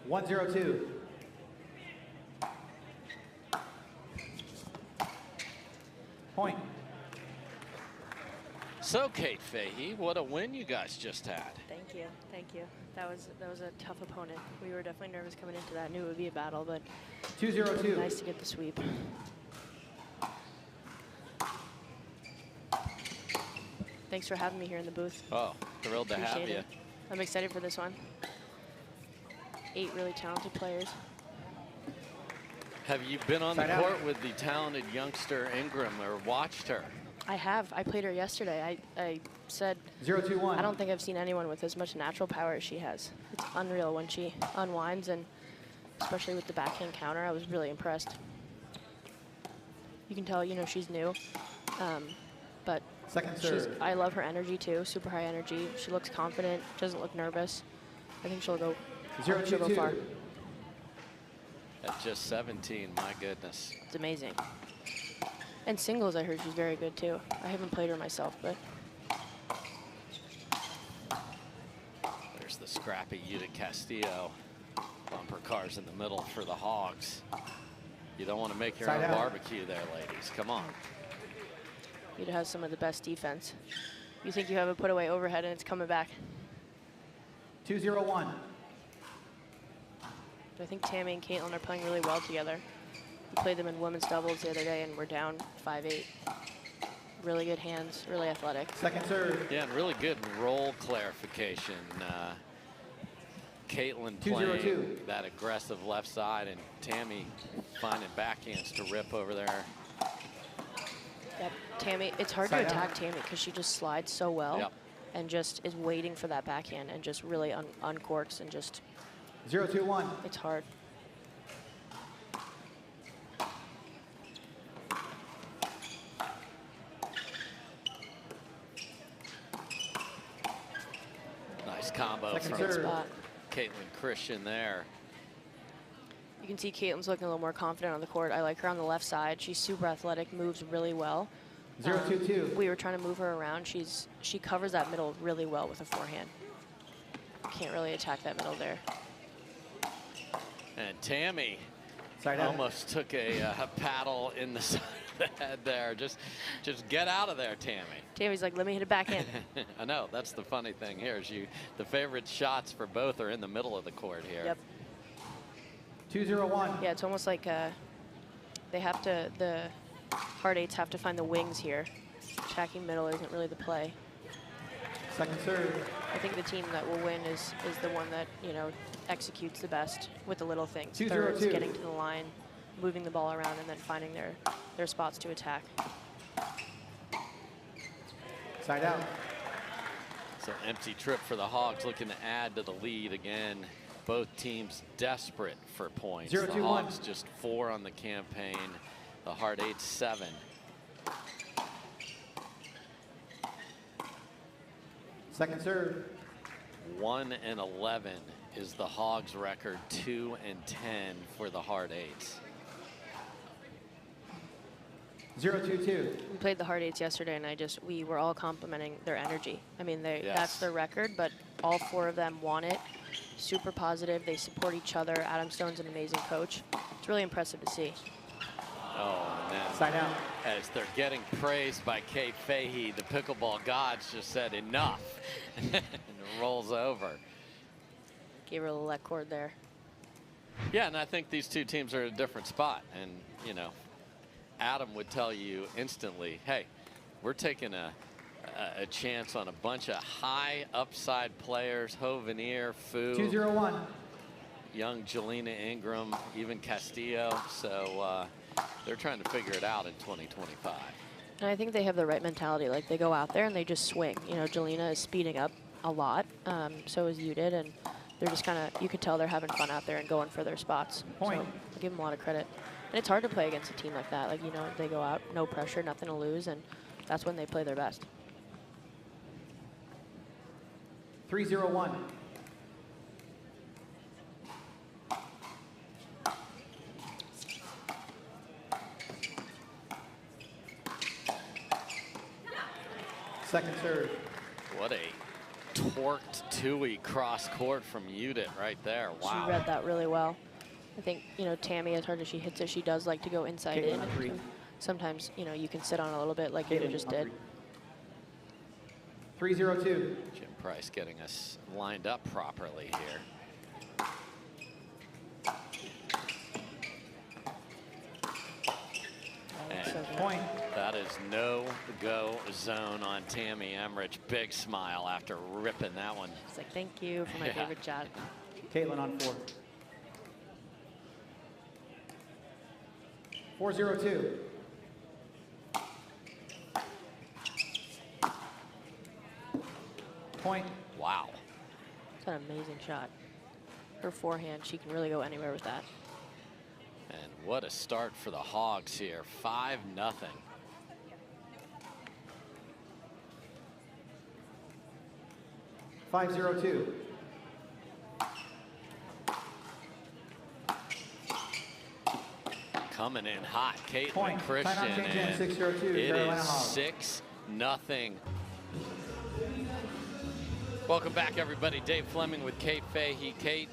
1-0-2. Point. So, Kate Fahey, what a win you guys just had. Thank you, thank you. That was a tough opponent. We were definitely nervous coming into that. Knew it would be a battle, but 2-0-2. nice to get the sweep. Thanks for having me here in the booth. Oh, thrilled to have you. I'm excited for this one. 8 really talented players. Have you been on the court with the talented youngster Ingram or watched her? I have. I played her yesterday. I said 0-2-1. I don't think I've seen anyone with as much natural power as she has. It's unreal when she unwinds, and especially with the backhand counter, I was really impressed. You can tell, you know, she's new, but I love her energy too. Super high energy. She looks confident. Doesn't look nervous. I think she'll go. She'll go far. At just 17, my goodness. It's amazing. And singles, I heard she's very good too. I haven't played her myself, but. There's the scrappy Judit Castillo. Bumper cars in the middle for the Hogs. You don't want to make your own barbecue there, ladies. Come on. Judit has some of the best defense. You think you have a put away overhead and it's coming back. 2-0-1. I think Tammy and Kaitlyn are playing really well together. We played them in women's doubles the other day, and we're down 5-8. Really good hands, really athletic. Second serve. Yeah, and really good role clarification. Kaitlyn playing 2-0-2. that aggressive left side, and Tammy finding backhands to rip over there. Yep, Tammy, it's hard to attack Tammy because she just slides so well and just is waiting for that backhand and just really uncorks and just 0-2-1. It's hard. Nice combo from Kaitlyn Christian there. You can see Kaitlyn's looking a little more confident on the court. I like her on the left side. She's super athletic, moves really well. 0-2-2. We were trying to move her around. She covers that middle really well with a forehand. Can't really attack that middle there. And Tammy almost took a paddle in the side of the head there. Just get out of there, Tammy. Tammy's like, let me hit a backhand. I know, that's the funny thing here is the favorite shots for both are in the middle of the court here. Yep. 2-0-1. Yeah, it's almost like the hard eights have to find the wings here. Attacking middle isn't really the play. Second serve. I think the team that will win is the one that, you know, executes the best with the little things. 2-0-2. Thirds, getting to the line, moving the ball around, and then finding their spots to attack. Side out. So empty trip for the Hogs, looking to add to the lead again. Both teams desperate for points. 0-2-1. The Hogs just 4 on the campaign. The Hard Eight 7. Second serve. 1-11 is the Hogs record. 2-10 for the Hard Eights. 0-2-2. We played the hard eights yesterday, and we were all complimenting their energy. I mean, that's their record, but all 4 of them want it. Super positive. They support each other. Adam Stone's an amazing coach. It's really impressive to see. Oh, man. Side out. As they're getting praised by Kate Fahey, the pickleball gods just said enough and rolls over. Gave her a little leg cord there. Yeah, and I think these two teams are at a different spot. And, you know, Adam would tell you instantly, hey, we're taking a chance on a bunch of high upside players, Hovenier, Fu. 2-0-1. Young Jalina Ingram, even Castillo. So they're trying to figure it out in 2025. And I think they have the right mentality. Like, they go out there and they just swing. You know, Jalina is speeding up a lot. So is Judit, and they're just kind of, you could tell they're having fun out there and going for their spots. Point. So I give them a lot of credit. And it's hard to play against a team like that. Like, you know, they go out, no pressure, nothing to lose, and that's when they play their best. 3-0-1. Second serve. What a corked two-way cross court from Judit right there. Wow. She read that really well. I think, you know, Tammy, as hard as she hits it, she does like to go inside Kaitlyn in. on 3. Sometimes, you know, you can sit on a little bit like Kaitlyn you just on did. 302. Jim Price getting us lined up properly here. And Point. that is no-go zone on Tamaryn Emmrich. Big smile after ripping that one. It's like, thank you for my favorite shot. Kaitlyn on 4. 402. Point. Wow. It's an amazing shot. Her forehand, she can really go anywhere with that. And what a start for the Hogs here. 5-0. 502. Coming in hot, Kaitlyn Point. Christian, Timeout change in, and 602, it Carolina is Hogs. 6-0. Welcome back, everybody. Dave Fleming with Kate Fahey. Kate,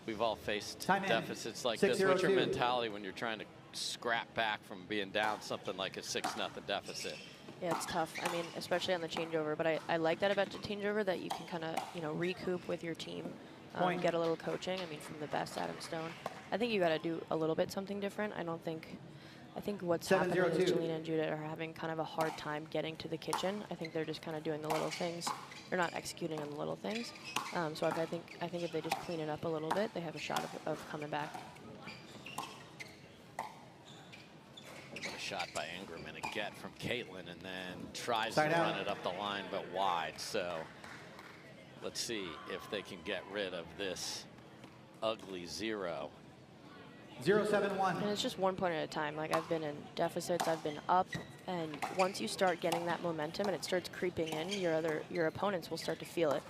we've all faced Time in. deficits like this. What's your 602. mentality when you're trying to scrap back from being down something like a 6-0 deficit? Yeah, it's tough. I mean, especially on the changeover. But I like that about the changeover, that you can kind of, you know, recoup with your team, Point. get a little coaching. I mean, from the best Adam Stone. I think you got to do a little bit something different. I think what's happening is 702. Jalina and Judit are having kind of a hard time getting to the kitchen. I think they're just kind of doing the little things. They're not executing on the little things. So I think if they just clean it up a little bit, they have a shot of coming back. What a shot by Ingram and a get from Kaitlyn, and then tries Side to out. run it up the line, but wide. So let's see if they can get rid of this ugly 0. 071. And it's just 1 point at a time. Like, I've been in deficits, I've been up, and once you start getting that momentum and it starts creeping in, your opponents will start to feel it.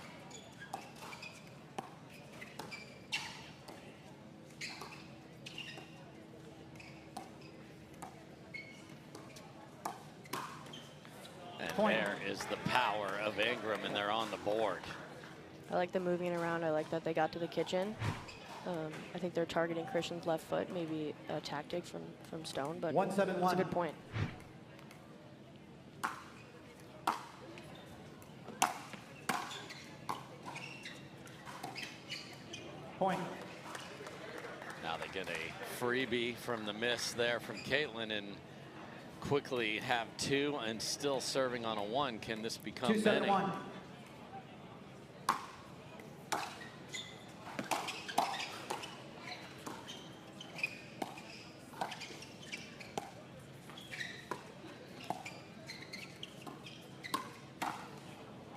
And Point. there is the power of Ingram, and they're on the board. I like the moving around. I like that they got to the kitchen. I think they're targeting Christian's left foot, maybe a tactic from Stone, but 171. it's a good point. Point. Now they get a freebie from the miss there from Kaitlyn, and quickly have 2 and still serving on a 1. Can this become many? 271.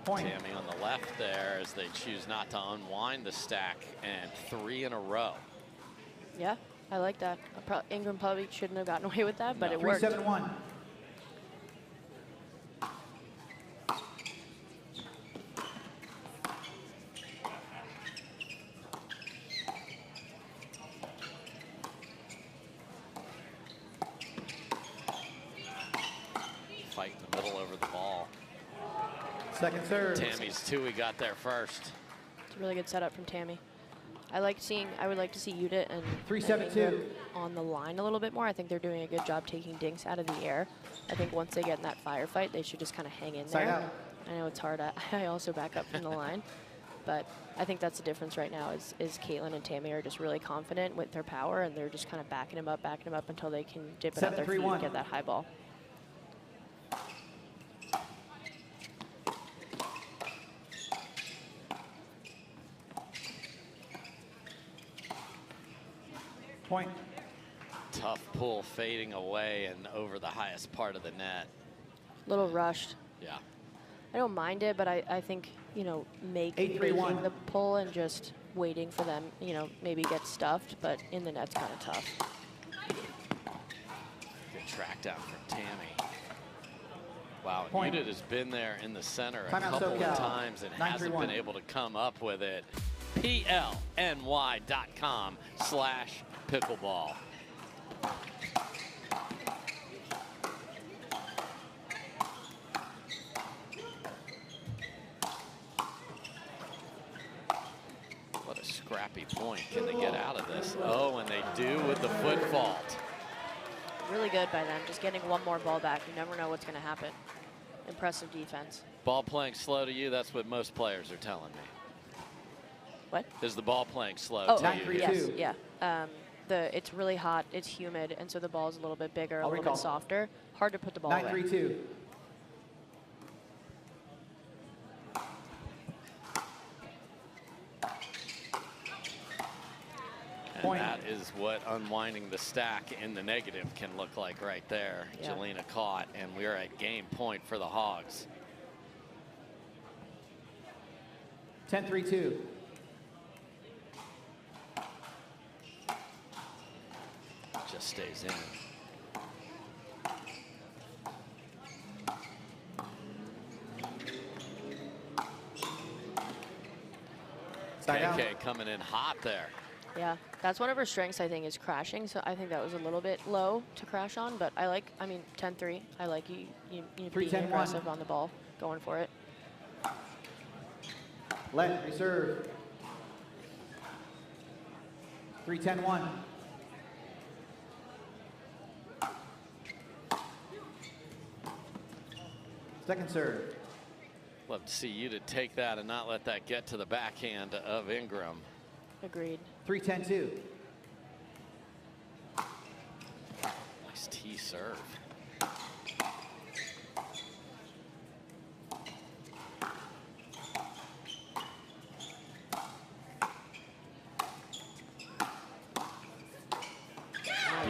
Point. Tammy on the left there as they choose not to unwind the stack, and 3 in a row. Yeah, I like that. Ingram probably shouldn't have gotten away with that, but No. it worked. 371. Fight in the middle over the ball. Second serve. Tammy's 2, he got there first. It's a really good setup from Tammy. I would like to see Judit and 372. Ingram on the line a little bit more. I think they're doing a good job taking dinks out of the air. I think once they get in that firefight, they should just kind of hang in Side there. out. I know it's hard. I also back up from the line. But I think that's the difference right now is Kaitlyn and Tammy are just really confident with their power, and they're just kind of backing them up until they can dip it out their feet 7-3-1. and get that high ball. Point. Tough pull fading away and over the highest part of the net. A little rushed. Yeah. I don't mind it, but I think, you know, making 8-3-1. the pull and just waiting for them, you know, maybe get stuffed, but in the net's kind of tough. Good track down from Tammy. Wow, Point. Judit has been there in the center a Timeout couple SoCal. of times and hasn't 9-3-1. been able to come up with it. plny.com/pickleball. scrappy point. Can they get out of this? Oh, and they do with the foot fault. Really good by them. Just getting one more ball back. You never know what's going to happen. Impressive defense. Ball playing slow to you? That's what most players are telling me. What? Is the ball playing slow Oh, to you? yes, yeah. It's really hot, it's humid, and so the ball's a little bit bigger, a little bit softer. Hard to put the ball away. 9-3-2. And that is what unwinding the stack in the negative can look like right there. Yeah. Jalina caught, and we're at game point for the Hogs. 10-3-2. Just stays in. KK coming in hot there. Yeah, that's one of her strengths, I think, is crashing. So I think that was a little bit low to crash on, but I like, I mean, 10-3. I like you being aggressive on the ball, going for it. Let reserve. 3-10-1. Second serve. Love to see you to take that and not let that get to the backhand of Ingram. Agreed. 3-10-2. Nice tee serve.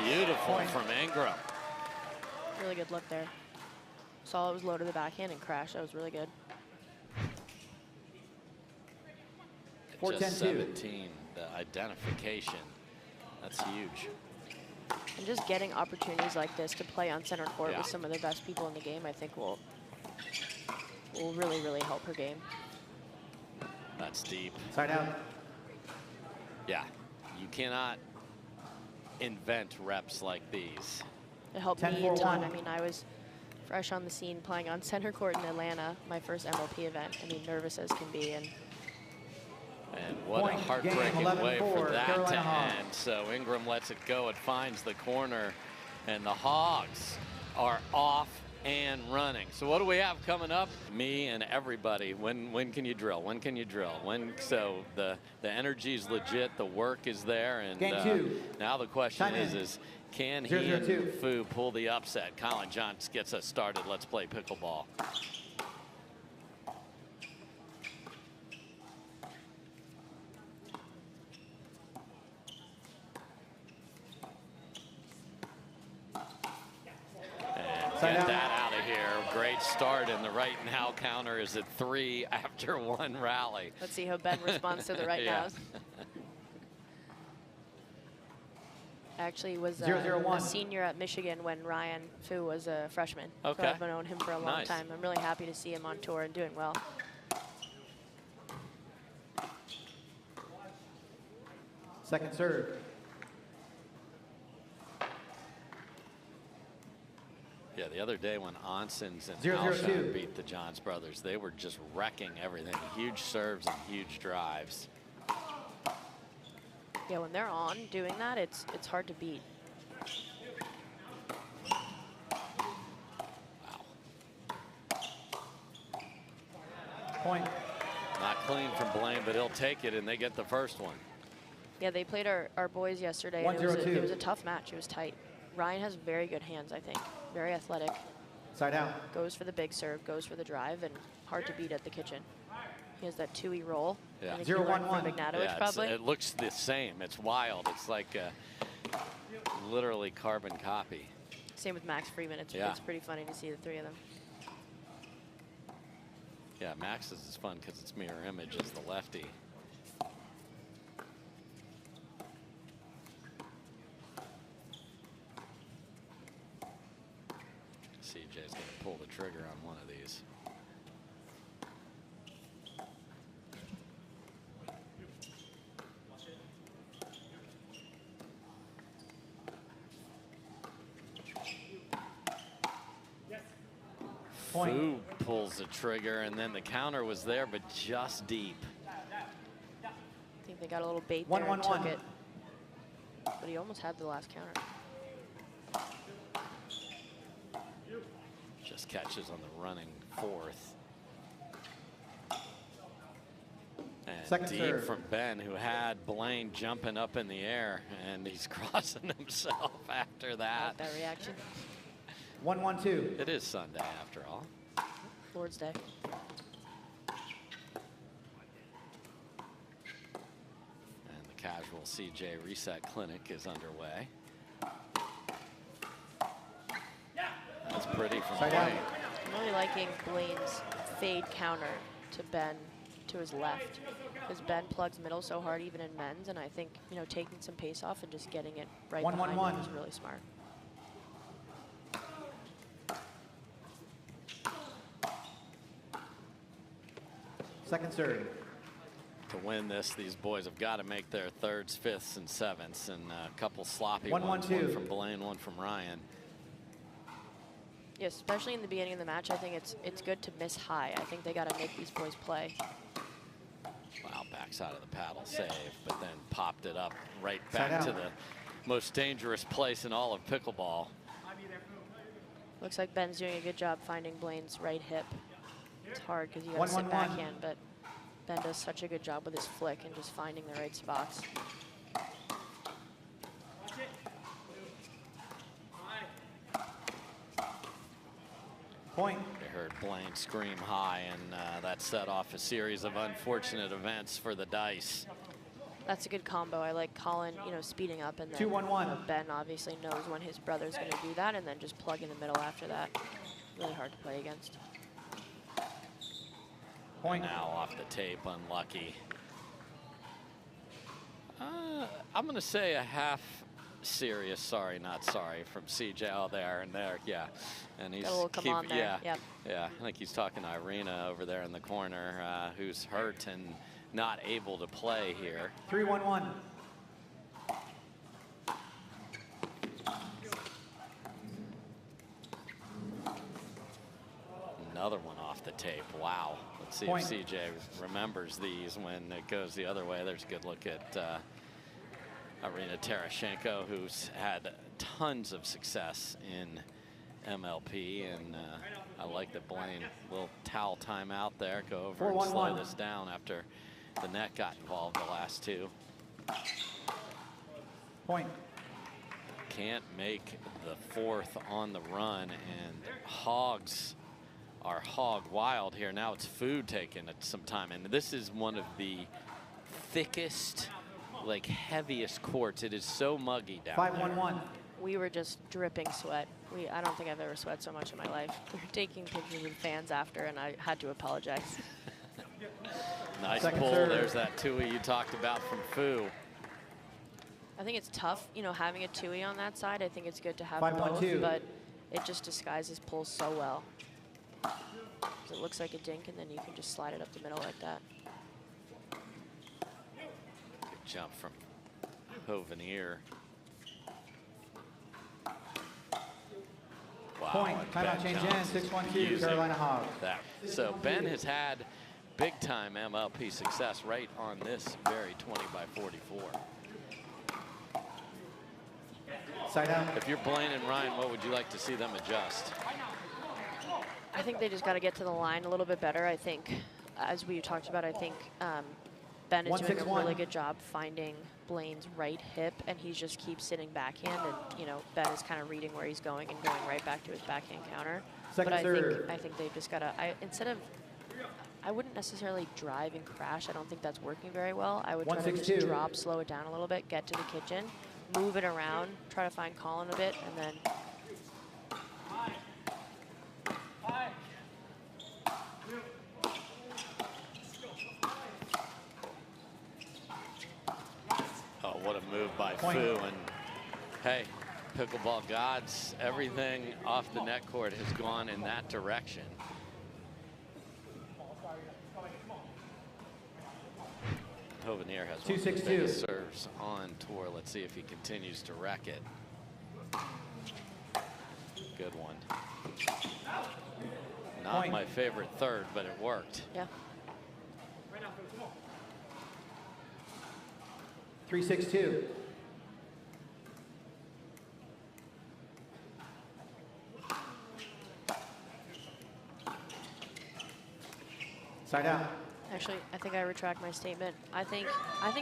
Beautiful from Ingram. Really good look there. Saw it was low to the backhand and crashed. That was really good. 4-10-2. Just 17, the identification. That's huge. And just getting opportunities like this to play on center court with some of the best people in the game, I think will really, really help her game. That's deep. Side out. Yeah, you cannot invent reps like these. It helped me a ton. I mean, I was fresh on the scene playing on center court in Atlanta, my first MLP event. I mean, nervous as can be. And what a heartbreaking way for that to end. So Ingram lets it go. It finds the corner, and the Hogs are off and running. So what do we have coming up? Me and everybody. When can you drill? When can you drill? So the energy is legit. The work is there. And now the question is can he and Fu pull the upset? Collin Johns gets us started. Let's play pickleball. Get that out of here. Great start, and the right now counter is at 3 after 1 rally. Let's see how Ben responds to the right nows. Actually was a senior at Michigan when Ryan Fu was a freshman. Okay. So I've known him for a long time. I'm really happy to see him on tour and doing well. Second serve. Yeah, the other day when Onsens and Alshon beat the Johns brothers, they were just wrecking everything. Huge serves and huge drives. Yeah, when they're on doing that, it's hard to beat. Wow. Point. Not clean from Blaine, but he'll take it, and they get the first one. Yeah, they played our boys yesterday, and it was a tough match. It was tight. Ryan has very good hands, I think. Very athletic. Side out. Goes for the big serve, goes for the drive, and hard to beat at the kitchen. He has that 2-E roll. Yeah. 0-1-1. Yeah, probably. It looks the same. It's wild. It's like literally carbon copy. Same with Max Freeman. It's pretty funny to see the 3 of them. Yeah, Max's is fun because it's mirror image as the lefty. CJ's going to pull the trigger on one of these. Fu pulls the trigger, and then the counter was there, but just deep. I think the got a little bait there and 1-1-1. took it. But he almost had the last counter. Just catches on the running fourth. And Second deep serve. from Ben, who had Blaine jumping up in the air, and he's crossing himself after I that. like that reaction. 1-1-2. It is Sunday after all. Lord's Day. And the casual CJ reset clinic is underway. That's pretty from Side out. Blaine. I'm really liking Blaine's fade counter to Ben to his left. Because Ben plugs middle so hard even in men's, and I think, you know, taking some pace off and just getting it right 1-1-1. behind him is really smart. Second serve. To win this, these boys have got to make their thirds, fifths, and sevenths, and a couple sloppy 1-1-2. ones, one from Blaine, one from Ryan. Yes, especially in the beginning of the match, I think it's good to miss high. I think they got to make these boys play. Wow, backside of the paddle save, but then popped it up right Side back to out. the most dangerous place in all of pickleball. Looks like Ben's doing a good job finding Blaine's right hip. It's hard because you got to sit 1-1-1. backhand, but Ben does such a good job with his flick and just finding the right spots. Point. We heard Blaine scream high, and that set off a series of unfortunate events for the Dice. That's a good combo. I like Collin, you know, speeding up, and then 2-1-1. Ben obviously knows when his brother's going to do that, and then just plug in the middle after that. Really hard to play against. Point. Now off the tape, unlucky. I'm going to say a half serious sorry, not sorry from CJ. Oh, there and there, yeah. And he's Got a little come on there. yeah, Yep. yeah. I think he's talking to Irina over there in the corner, who's hurt and not able to play here. 3-1-1. Another one off the tape. Wow. Let's see Point. if CJ remembers these when it goes the other way. There's a good look at Irina Tereschenko, who's had tons of success in MLP, and I like that Blaine will towel time out there, go over and 4-1-1. slow this down after the net got involved the last two. Point. Can't make the fourth on the run, and Hogs are hog wild here. Now it's food taking some time, and this is one of the thickest, like heaviest courts. It is so muggy down there. 5-1-1. We were just dripping sweat. I don't think I've ever sweat so much in my life. We were taking pictures with fans after, and I had to apologize. Nice Second pull. serve. There's that Tui you talked about from Fu. I think it's tough, you know, having a Tui on that side. I think it's good to have 5-1-2. both, but it just disguises pulls so well. 'Cause it looks like a dink, and then you can just slide it up the middle like that. Good jump from Hovenier. Wow, Point. and Timeout Ben change in. Johns 6-1-2. using Carolina Hogs. that. So Ben has had big time MLP success right on this very 20x44. Side out. If you're Blaine and Ryan, what would you like to see them adjust? I think they just got to get to the line a little bit better. I think, as we talked about, I think Ben is doing a 1-6-1. really good job finding Blaine's right hip, and he just keeps sitting backhand, and, you know, Ben is kind of reading where he's going and going right back to his backhand counter. Second but serve. I think they've just got to, I wouldn't necessarily drive and crash. I don't think that's working very well. I would try to 1-6-2. just drop, slow it down a little bit, get to the kitchen, move it around, try to find Collin a bit, and then Oh, what a move by Point. Fu. And hey, pickleball gods, everything off the net court has gone in that direction. Hovenier has one of the 2-6-2. biggest serves on tour. Let's see if he continues to wreck it. Good one. Not Point. my favorite third, but it worked. yeah. 3-6-2. Side out. Actually, I think I retract my statement. I think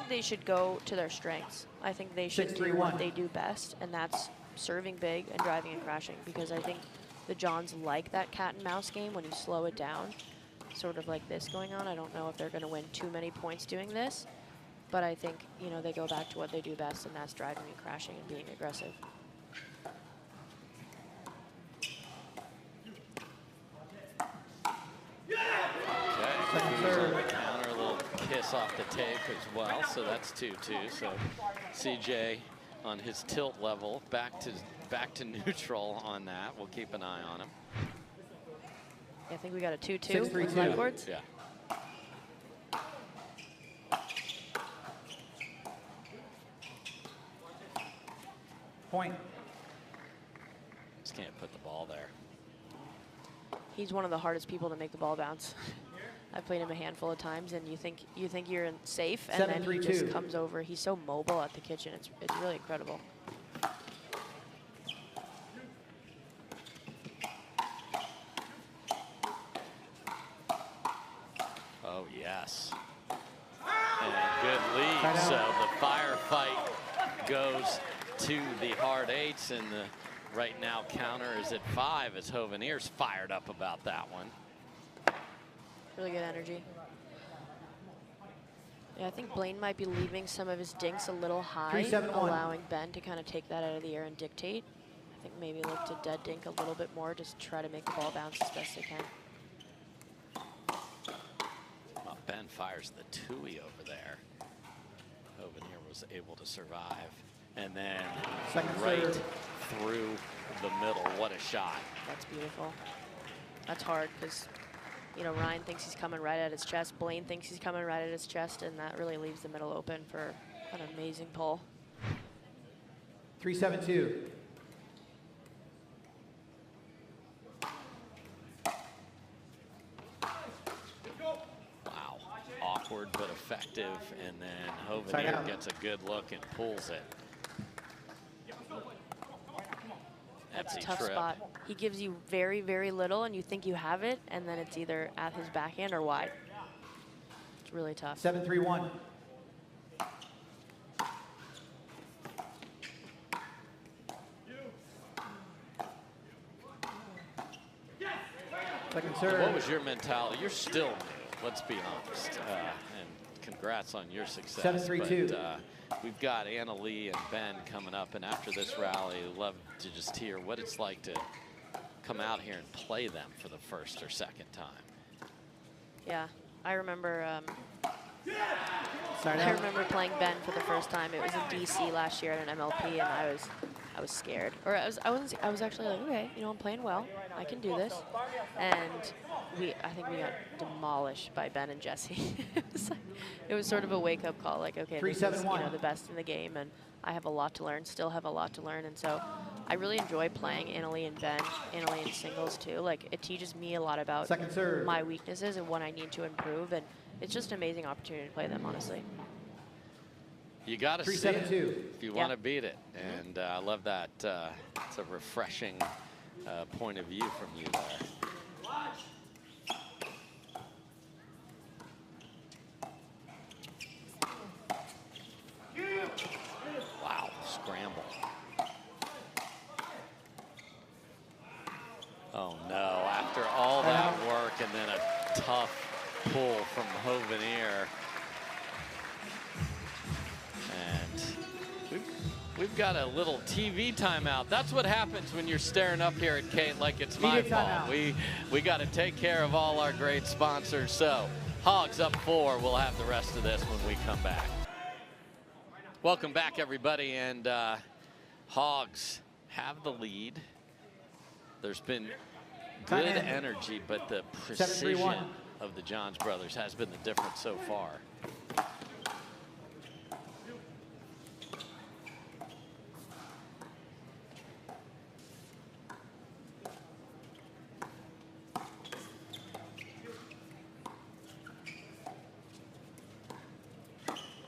they should go to their strengths. I think they should do what they do best, and that's serving big and driving and crashing, because I think the Johns like that cat and mouse game when you slow it down, sort of like this going on. I don't know if they're going to win too many points doing this, but I think, you know, they go back to what they do best, and that's driving and crashing and being aggressive. Counter, a little kiss off the tape as well, so that's 2-2. So CJ on his tilt level, back to neutral on that. We'll keep an eye on him. Yeah, I think we got a 2-2 6-3-2. backwards. Yeah. Point. Just can't put the ball there. He's one of the hardest people to make the ball bounce. I've played him a handful of times, and you think you're safe, and then he just comes over. He's so mobile at the kitchen. It's really incredible. Oh yes. And a good lead. So the firefight goes to the hard eights, and the right now counter is at 5 as Hovenier's fired up about that one. Really good energy. Yeah, I think Blaine might be leaving some of his dinks a little high, allowing Ben to kind of take that out of the air and dictate. I think maybe look to dead dink a little bit more, just try to make the ball bounce as best they can. Well, Ben fires the Tui over there. Hovenier was able to survive. And then right through the middle. What a shot. That's beautiful. That's hard because, you know, Ryan thinks he's coming right at his chest. Blaine thinks he's coming right at his chest, and that really leaves the middle open for an amazing pull. 3-7-2. Wow. Awkward but effective, and then Hovenier gets a good look and pulls it. That's a tough spot. He gives you very, very little, and you think you have it, and then it's either at his backhand or wide. It's really tough. 7-3-1. Second serve. What was your mentality? You're still new, let's be honest. And congrats on your success. 7-3-2. But, we've got Anna Lee and Ben coming up, and after this rally, I'd love to just hear what it's like to come out here and play them for the first or second time. Yeah, I remember. I remember playing Ben for the first time. It was in DC last year at an MLP, and I was scared. Or I was actually like, okay, you know, I'm playing well. I can do this. And I think we got demolished by Ben and Jesse. It was sort of a wake-up call, like, okay, this is, you know, the best in the game, and I have a lot to learn, still have a lot to learn. And so I really enjoy playing Annalie and Ben, Annalie in singles too. Like, it teaches me a lot about my weaknesses and what I need to improve, and it's just an amazing opportunity to play them, honestly. You got to see it if you want to beat it, and I love that. It's a refreshing point of view from you there. Wow, scramble. Oh no, after all that work and then a tough pull from Hovenier. And we've got a little TV timeout. That's what happens when you're staring up here at Kate like it's my fault. We got to take care of all our great sponsors. So Hogs up 4. We'll have the rest of this when we come back. Welcome back, everybody, and Hogs have the lead. There's been good energy, but the precision of the Johns brothers has been the difference so far.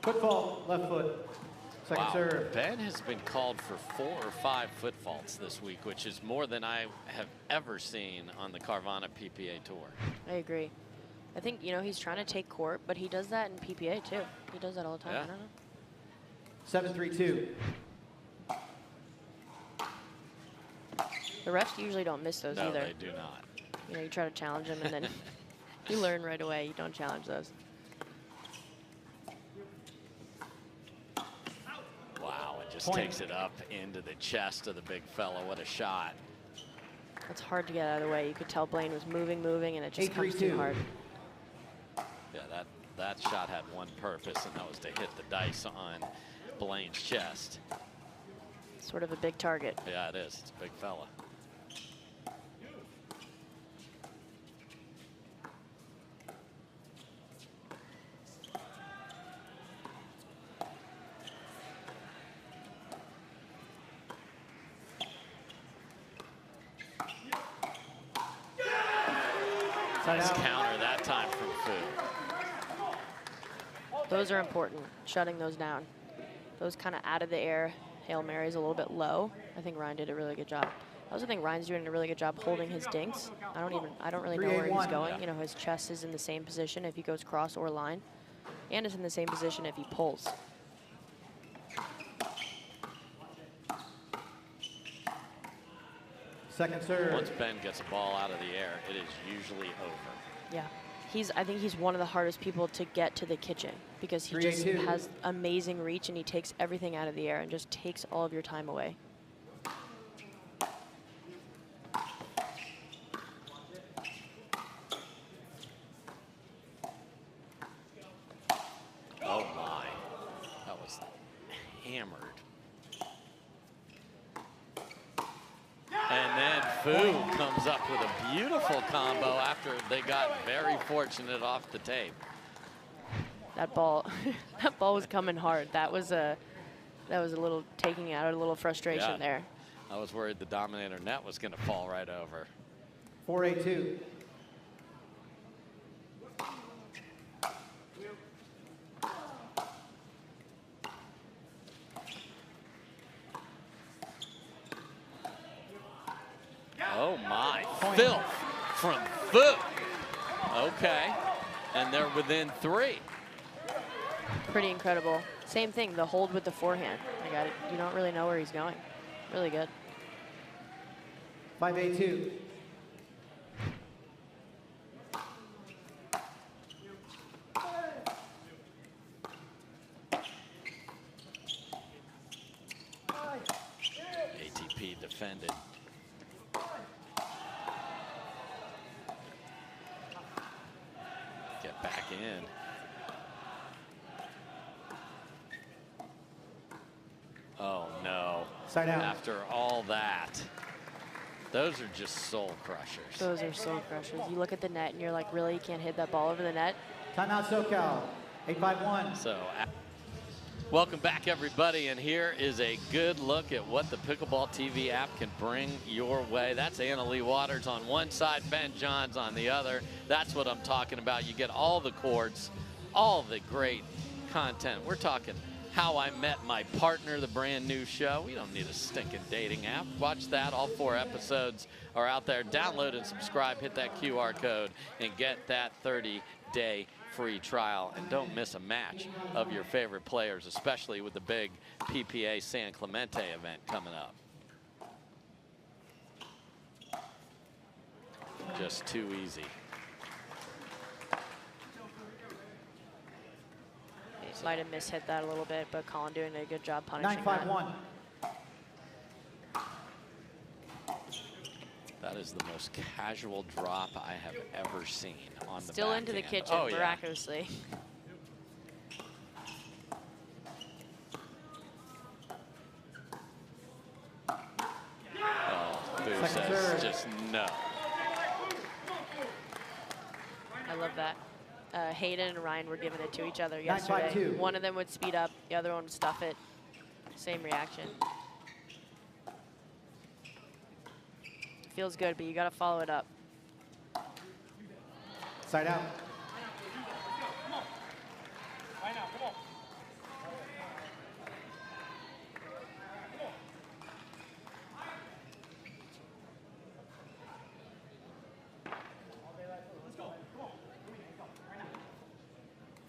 Football, left foot. Second serve. Ben has been called for 4 or 5 foot faults this week, which is more than I have ever seen on the Carvana PPA Tour. I agree. I think, you know, he's trying to take court, but he does that in PPA too. He does that all the time. Yeah. I don't know. 7-3-2. The refs usually don't miss those No, either. they do not. You know, you try to challenge them and then you learn right away. You don't challenge those. Wow, it just Point. takes it up into the chest of the big fella. What a shot. It's hard to get out of the way. You could tell Blaine was moving, and it just comes 8-3-2. too hard. Yeah, that shot had one purpose, and that was to hit the dice on Blaine's chest. Sort of a big target. Yeah, it is. It's a big fella. Nice counter that time from Fu. Those are important, shutting those down. Those kind of out of the air Hail Marys a little bit low. I think Ryan did a really good job. I also think Ryan's doing a really good job holding his dinks. I don't really know where he's going. Yeah. You know, his chest is in the same position if he goes cross or line, and it's in the same position if he pulls. Second serve. Once Ben gets a ball out of the air, it is usually over. Yeah. I think he's one of the hardest people to get to the kitchen because he just 3-8-2. has amazing reach and he takes everything out of the air and just takes all of your time away. Oh my, that was hammered. And then Fu comes up with a beautiful combo after they got very fortunate off the tape. That ball, that ball was coming hard. That was a little taking out a little frustration Yeah. there. I was worried the Dominator net was going to fall right over. 4-8-2. Oh my, filth from Fu. Okay, and they're within 3. Pretty incredible. Same thing, the hold with the forehand. I got it. You don't really know where he's going. Really good. 5-8-2. ATP defended. Get back in. Oh no. Side out. After all that, those are just soul crushers. Those are soul crushers. You look at the net and you're like, really, you can't hit that ball over the net? Timeout SoCal. 8-5-1. So, welcome back, everybody, and here is a good look at what the Pickleball TV app can bring your way. That's Anna Lee Waters on one side, Ben Johns on the other. That's what I'm talking about. You get all the courts, all the great content. We're talking How I Met My Partner, the brand new show. We don't need a stinking dating app. Watch that. All 4 episodes are out there. Download and subscribe. Hit that QR code and get that 30-day free trial. And don't miss a match of your favorite players, especially with the big PPA San Clemente event coming up. Just too easy. He might have mishit that a little bit, but Collin doing a good job punishing 9-5-1. That is the most casual drop I have ever seen on the Still into the backhand. kitchen, Oh, yeah. miraculously. Oh, Fu Second says serve. just no. I love that. Hayden and Ryan were giving it to each other yesterday. 9-5-2. One of them would speed up, the other one would stuff it. Same reaction. Feels good, but you got to follow it up. Side out.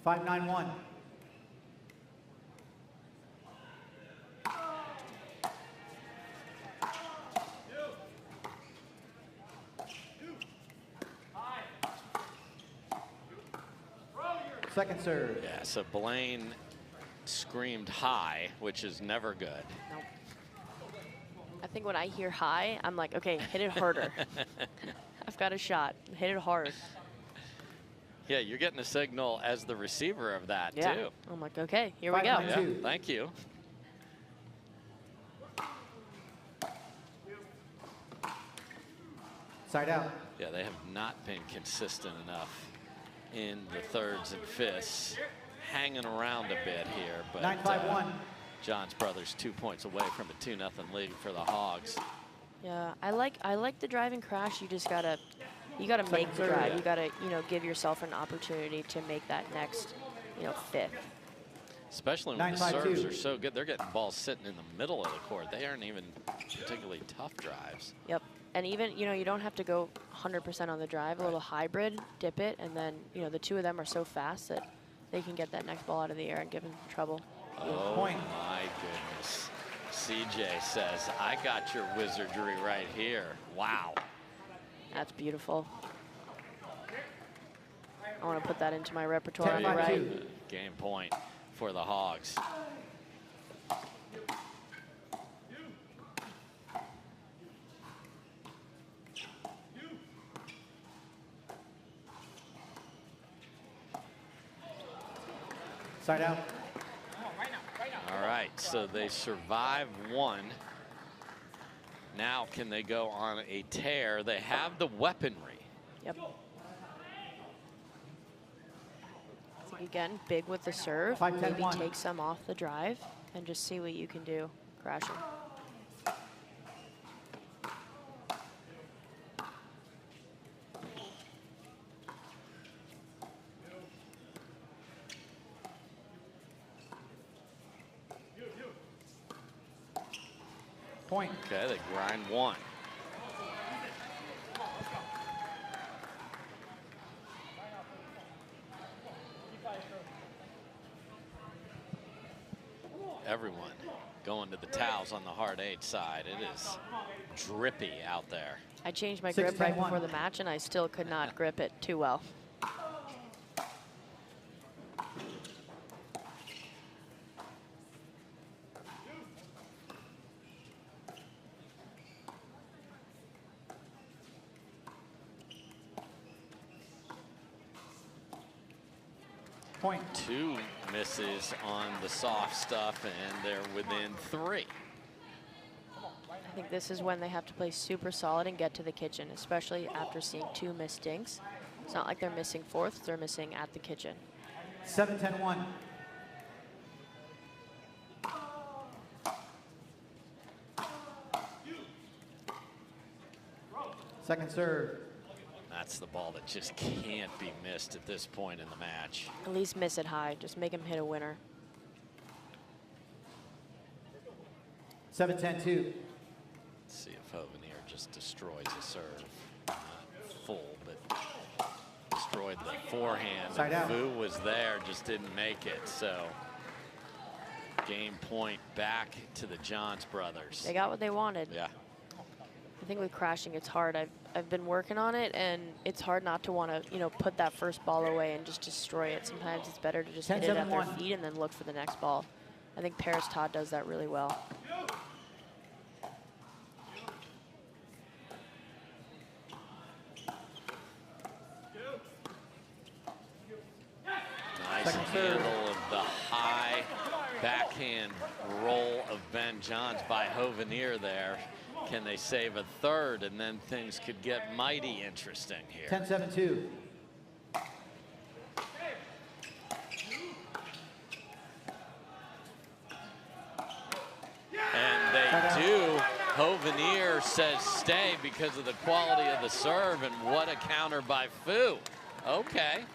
5-9-1. Second serve. Yeah, so Blaine screamed high, which is never good. Nope. I think when I hear high, I'm like, okay, hit it harder. I've got a shot. Hit it hard. Yeah, you're getting a signal as the receiver of that, Yeah. too. I'm like, okay, here we go. Yeah, thank you. Side out. Yeah, they have not been consistent enough in the thirds and fifths, hanging around a bit here. But 9-5-1. Johns brothers 2 points away from a 2-0 lead for the Hogs. Yeah, I like the drive and crash. You just gotta make the drive. You gotta give yourself an opportunity to make that next fifth. Especially when the serves are so good, they're getting balls sitting in the middle of the court. They aren't even particularly tough drives. Yep. And even, you don't have to go 100% on the drive, a little hybrid, dip it, and then, the two of them are so fast that they can get that next ball out of the air and give them trouble. Oh, my goodness. CJ says, I got your wizardry right here. Wow. That's beautiful. I want to put that into my repertoire on the right. Game point for the Hogs. Side out. All right, so they survive one. Now can they go on a tear? They have the weaponry. Yep. Again, big with the serve. 5-10-1. Maybe take some off the drive and just see what you can do crashing. Point. Okay, they grind one. Everyone going to the towels on the hard 8 side. It is drippy out there. I changed my grip right before the match, and I still could not grip it too well. Point. 2 misses on the soft stuff, and they're within 3. I think this is when they have to play super solid and get to the kitchen, especially after seeing 2 missed dinks. It's not like they're missing fourths, they're missing at the kitchen. 7-10-1. Second serve. That's the ball that just can't be missed at this point in the match. At least miss it high. Just make him hit a winner. 7-10-2. Let's see if Hovenier just destroys a serve. Not full, but destroyed the forehand. Side out. Fu was there, just didn't make it. So game point back to the Johns brothers. They got what they wanted. Yeah. I think with crashing, it's hard. I've been working on it, and it's hard not to want to, put that first ball away and just destroy it. Sometimes it's better to just hit it at their feet and then look for the next ball. I think Paris Todd does that really well. Nice handle of the high backhand roll of Ben Johns by Hovenier there. Can they save a third, and then things could get mighty interesting here. 10-7-2. And they do. Hovenier says stay because of the quality of the serve, and what a counter by Fu. Okay.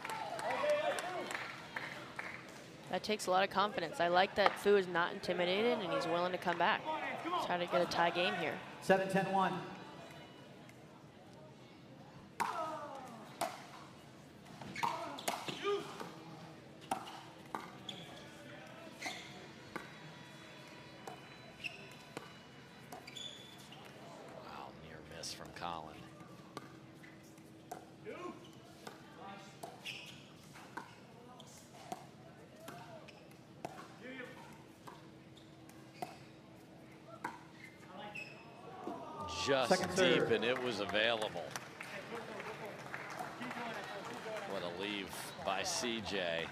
That takes a lot of confidence. I like that Fu is not intimidated and he's willing to come back. Try to get a tie game here. 7-10-1. just Second deep, serve. and it was available. What a leave by CJ.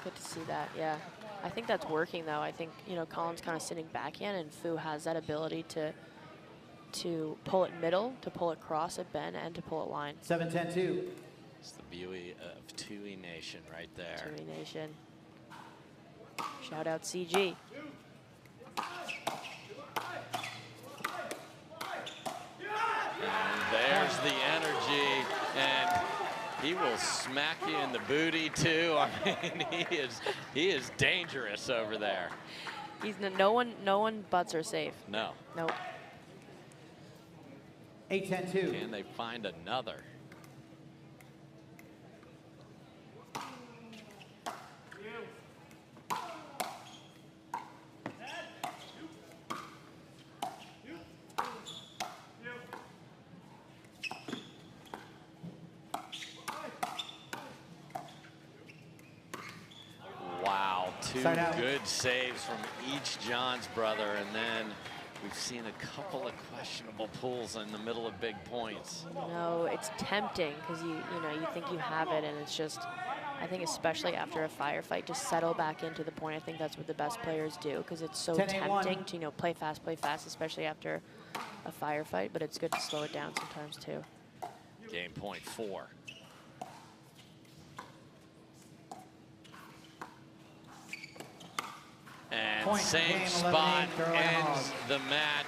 Good to see that, yeah. I think that's working, though. I think, you know, Collin's kind of sitting backhand, and Fu has that ability to pull it middle, to pull it cross at Ben, and to pull it line. 7-10-2. It's the beauty of Tui Nation right there. Tui Nation. Shout out CG. And there's the energy, and he will smack you in the booty too. I mean, he is dangerous over there. He's no one butts are safe. No. Nope. 8-10-2. Can they find another? Wow, two Side out. good saves from each Johns brother, and then we've seen a couple of questionable pulls in the middle of big points. No, it's tempting because you know you think you have it, and it's just, I think especially after a firefight, just settle back into the point. I think that's what the best players do, because it's so 10-8-1. tempting to, you know, play fast, especially after a firefight. But it's good to slow it down sometimes too. Game point 4. And Point, same game, spot 11-8, Carolina ends Hogs. the match.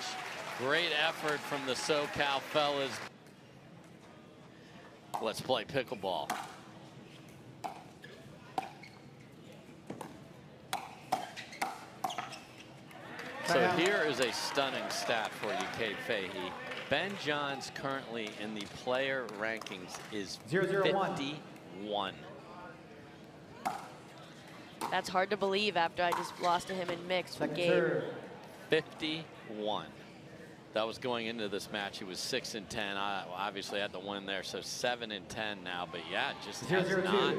Great effort from the SoCal fellas. Let's play pickleball. So here is a stunning stat for you, Kate Fahey. Ben Johns currently in the player rankings is 0-0-1. 51. That's hard to believe after I just lost to him in mixed with Second Gabe. serve. 51. That was going into this match. He was 6-10. I obviously had to win there, so 7-10 now. But yeah, just has 0-0-2. not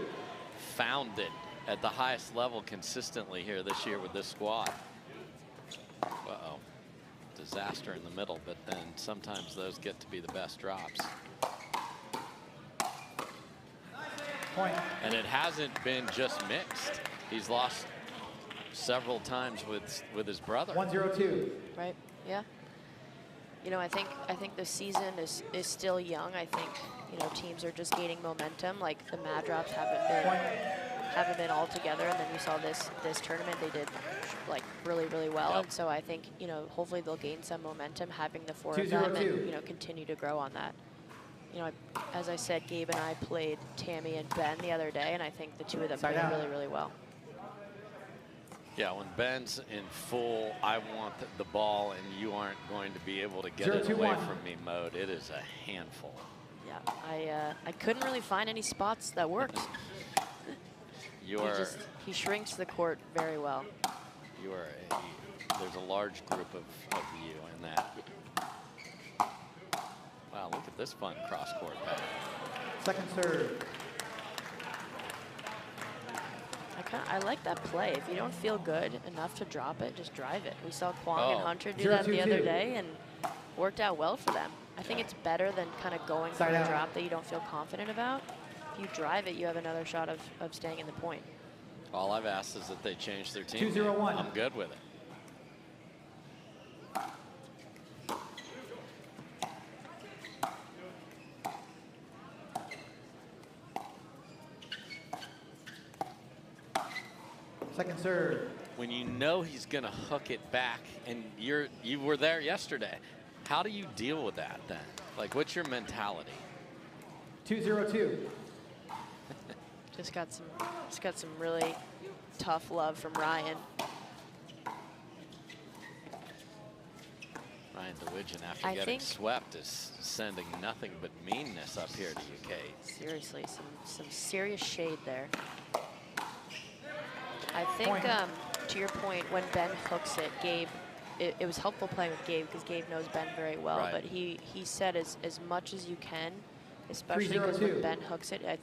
found it at the highest level consistently here this year with this squad. Uh-oh. Disaster in the middle, but then sometimes those get to be the best drops. Point. Uh, And it hasn't been just mixed. He's lost several times with his brother. 1-0-2. Right? Yeah. You know, I think the season is still young. I think, you know, teams are just gaining momentum. Like the Mad Drops haven't been all together, and then you saw this tournament, they did like really well. Yep. And so I think, you know, hopefully they'll gain some momentum, having the four of them, and, 2-0-2. you know, continue to grow on that. You know, as I said, Gabe and I played Tammy and Ben the other day, and I think the two of them Side played out. really well. Yeah, when Ben's in full, I want the ball and you aren't going to be able to get it 0-2-1. away from me mode. It is a handful. Yeah, I couldn't really find any spots that worked. He shrinks the court very well. There's a large group of you in that. Wow, look at this fun cross-court battle. Second serve. I like that play. If you don't feel good enough to drop it, just drive it. We saw Kwong and Hunter do that the other day, and worked out well for them. I think it's better than kind of going for a drop that you don't feel confident about. If you drive it, you have another shot of staying in the point. All I've asked is that they change their team. 2-0-1. I'm good with it. Second serve. When you know he's going to hook it back, and you were there yesterday, how do you deal with that then? Like, what's your mentality? 2-0-2. Just got some really tough love from Ryan. Ryan DeWidgeon, after getting swept, is sending nothing but meanness up here to you, Kate. Seriously, some serious shade there. I think, to your point, when Ben hooks it, Gabe, it was helpful playing with Gabe because Gabe knows Ben very well. Right. But he said as much as you can, especially because when Ben hooks it, I'm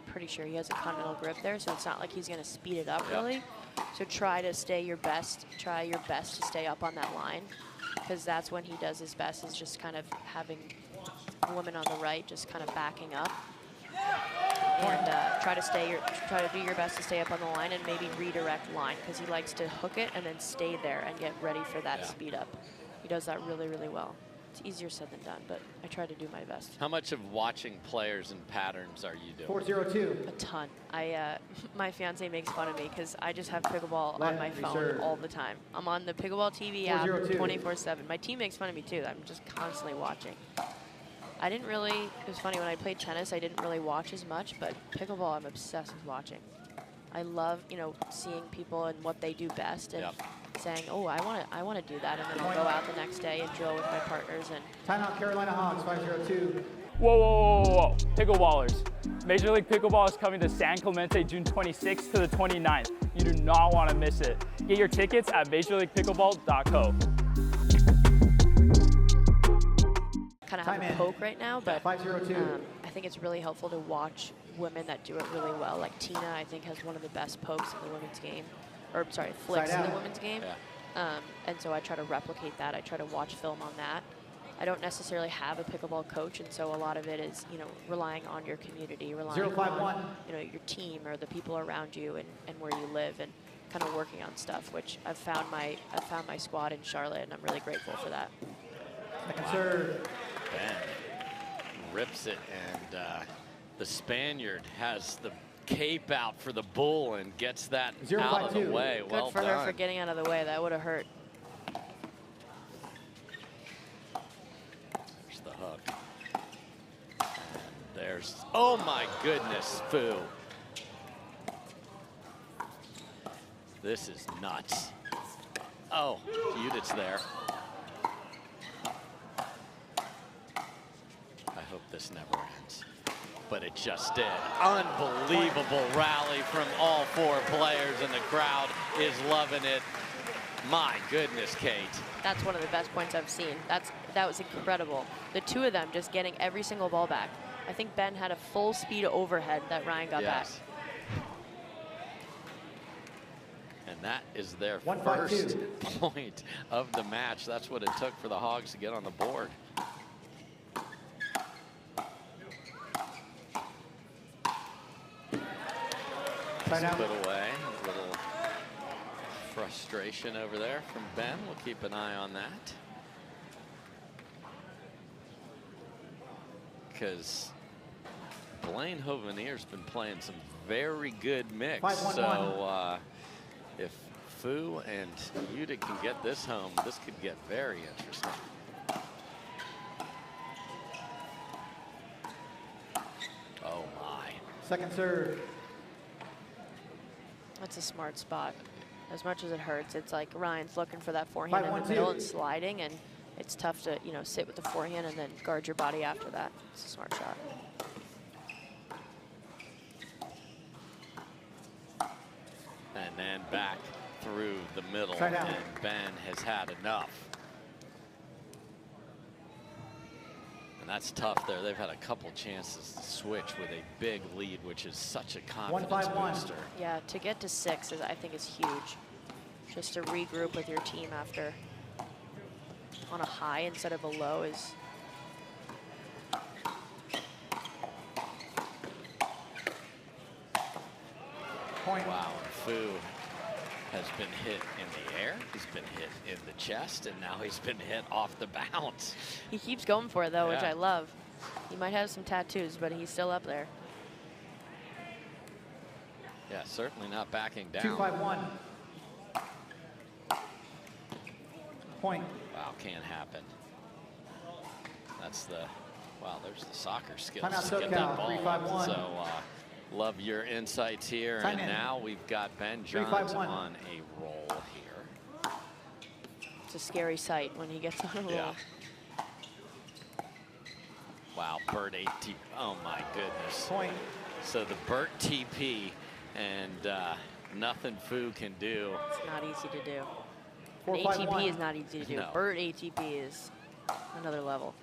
pretty sure he has a continental grip there, so it's not like he's going to speed it up really. So try to stay your best. Try your best to stay up on that line, because that's when he does his best, is just kind of having a woman on the right just kind of backing up. And try to do your best to stay up on the line and maybe redirect line, because he likes to hook it and then stay there and get ready for that speed up. He does that really, really well. It's easier said than done, but I try to do my best. How much of watching players and patterns are you doing? 402. A ton. My fiance makes fun of me because I just have pickleball on my phone reserve. all the time. I'm on the Pickleball TV app 24/7. My team makes fun of me too. I'm just constantly watching. It was funny, when I played tennis, I didn't really watch as much, but pickleball, I'm obsessed with watching. I love, seeing people and what they do best, and saying, oh, I want to do that, and then I'll go out the next day and drill with my partners. And Timeout, Carolina Hogs, 502. Whoa, whoa, whoa, whoa, Pickleballers. Major League Pickleball is coming to San Clemente June 26th to the 29th. You do not want to miss it. Get your tickets at majorleaguepickleball.co. kind of have a poke right now, but 502. I think it's really helpful to watch women that do it really well. Like Tina, I think, has one of the best pokes in the women's game, or sorry, flicks in the women's game. Yeah. And so I try to replicate that. I try to watch film on that. I don't necessarily have a pickleball coach, and so a lot of it is, relying on your community, relying on, your team or the people around you and where you live, and kind of working on stuff, which I've found my squad in Charlotte, and I'm really grateful for that. Second serve. Ben rips it, and the Spaniard has the cape out for the bull and gets that out of the way. Good Well for done. her for getting out of the way. That would have hurt. There's the hook. And there's, oh my goodness, Fu. This is nuts. Oh, Judit's there. I hope this never ends. But it just did. Unbelievable rally from all four players, and the crowd is loving it. My goodness, Kate. That's one of the best points I've seen. That was incredible. The two of them just getting every single ball back. I think Ben had a full speed overhead that Ryan got back. And that is their 152. first point of the match. That's what it took for the Hogs to get on the board. Nice put away. A little frustration over there from Ben. We'll keep an eye on that. Because Blaine Hovenier's been playing some very good mix. 5-1-1. So if Fu and Judit can get this home, this could get very interesting. Oh my. Second serve. That's a smart spot. As much as it hurts, it's like Ryan's looking for that forehand in the 5-1-2. middle and sliding, and it's tough to, sit with the forehand and then guard your body after that. It's a smart shot. And then back through the middle, Try down. and Ben has had enough. And that's tough there. They've had a couple chances to switch with a big lead, which is such a confidence 1-5-1. booster. Yeah, to get to 6 I think is huge. Just to regroup with your team after on a high instead of a low is. Point. Wow, and Fu has been hit in the air, he's been hit in the chest, and now he's been hit off the bounce. He keeps going for it though, which Yeah. I love. He might have some tattoos, but he's still up there. Yeah, certainly not backing down. 2-5-1. Point. Wow, can't happen. That's the, wow, there's the soccer skills Timeout, to get that SoCal, ball. 3-5-1. So love your insights here. Time And in. now we've got Ben Johns 3-5-1. on a roll here. It's a scary sight when he gets on a roll. Yeah. Wow, Burt ATP, oh my goodness. Point. So the Burt TP and nothing Fu can do. It's not easy to do. 4-5-1. ATP is not easy to do. No. Burt ATP is another level.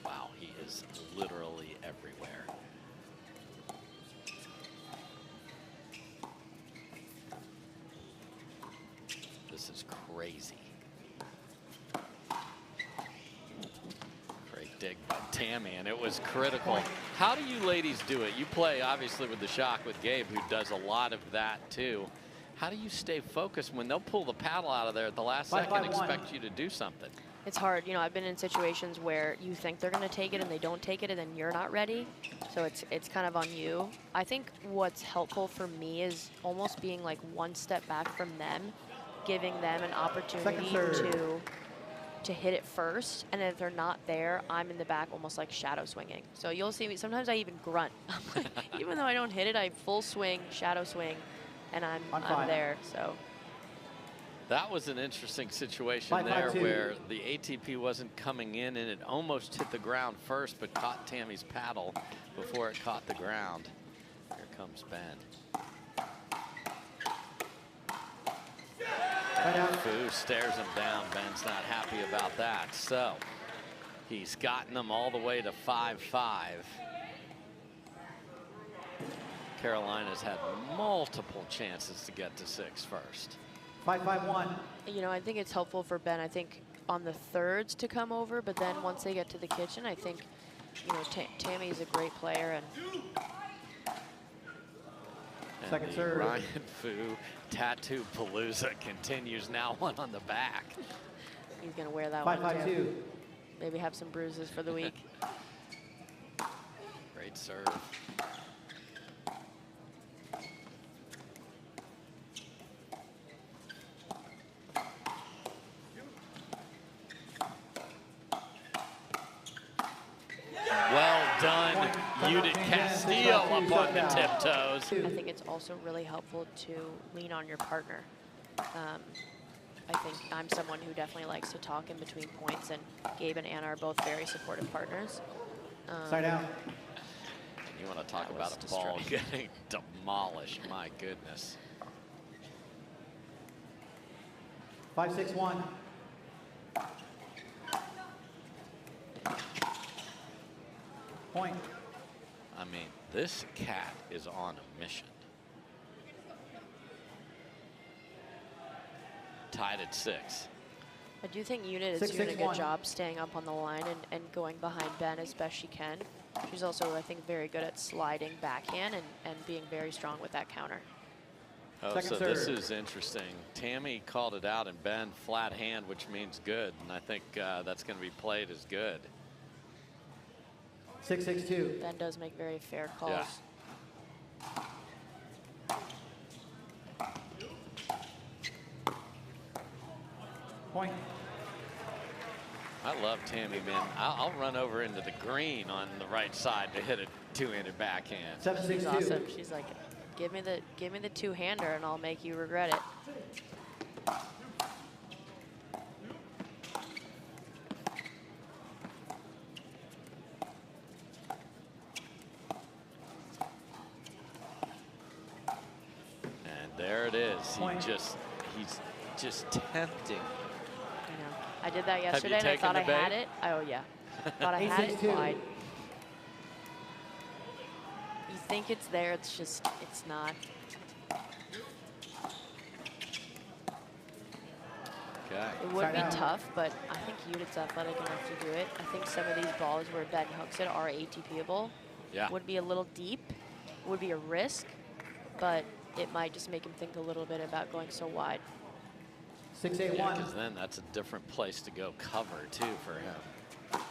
Wow, he is literally crazy. Great dig by Tammy, and it was critical. How do you ladies do it? You play obviously with the shock with Gabe, who does a lot of that too. How do you stay focused when they'll pull the paddle out of there at the last second and expect you to do something? It's hard. You know, I've been in situations where you think they're going to take it and they don't take it, and then you're not ready. So it's kind of on you. I think what's helpful for me is almost being like one step back from them, giving them an opportunity to hit it first. And if they're not there, I'm in the back almost like shadow swinging. So you'll see me, sometimes I even grunt. Even though I don't hit it, I full swing, shadow swing, and I'm there. So. That was an interesting situation there where the ATP wasn't coming in and it almost hit the ground first, but caught Tammy's paddle before it caught the ground. Here comes Ben. Fu stares him down. Ben's not happy about that. So he's gotten them all the way to 5-5. Carolina's had multiple chances to get to 6 first. 5-5-1. You know, I think it's helpful for Ben, I think, on the thirds to come over, but then once they get to the kitchen, I think, you know, Tammy's a great player. And second serve. Ryan Fu Tattoo Palooza continues, now one on the back. He's going to wear that one too. 5-5-2. Maybe have some bruises for the week. Great serve. Well done, Judit Castillo up on the tiptoes. I think it's also really helpful to lean on your partner. I think I'm someone who definitely likes to talk in between points, and Gabe and Anna are both very supportive partners. Side out. You want to talk about a ball getting demolished, my goodness. 5-6-1. Point. I mean, this cat is on a mission. Tied at 6. I do think Judit is doing a good job staying up on the line and going behind Ben as best she can. She's also, I think, very good at sliding backhand and being very strong with that counter. Oh, so this is interesting. Tammy called it out, and Ben flat hand, which means good. And I think that's going to be played as good. 6-6-2. Ben does make very fair calls. Yeah. Point. I love Tammy, man. I'll run over into the green on the right side to hit a two-handed backhand. 7-6-2. She's awesome. She's like, give me the two-hander and I'll make you regret it. And there it is. He's just tempting. I know. I did that yesterday and I thought I had it. Oh yeah. Thought I had it wide. You think it's there, it's not. Okay. It would be tough, but I think Judit's athletic enough to do it. I think some of these balls where Ben hooks it are ATPable. Yeah. Would be a little deep, would be a risk, but it might just make him think a little bit about going so wide. 6-8-1. Yeah, because then that's a different place to go cover too for him.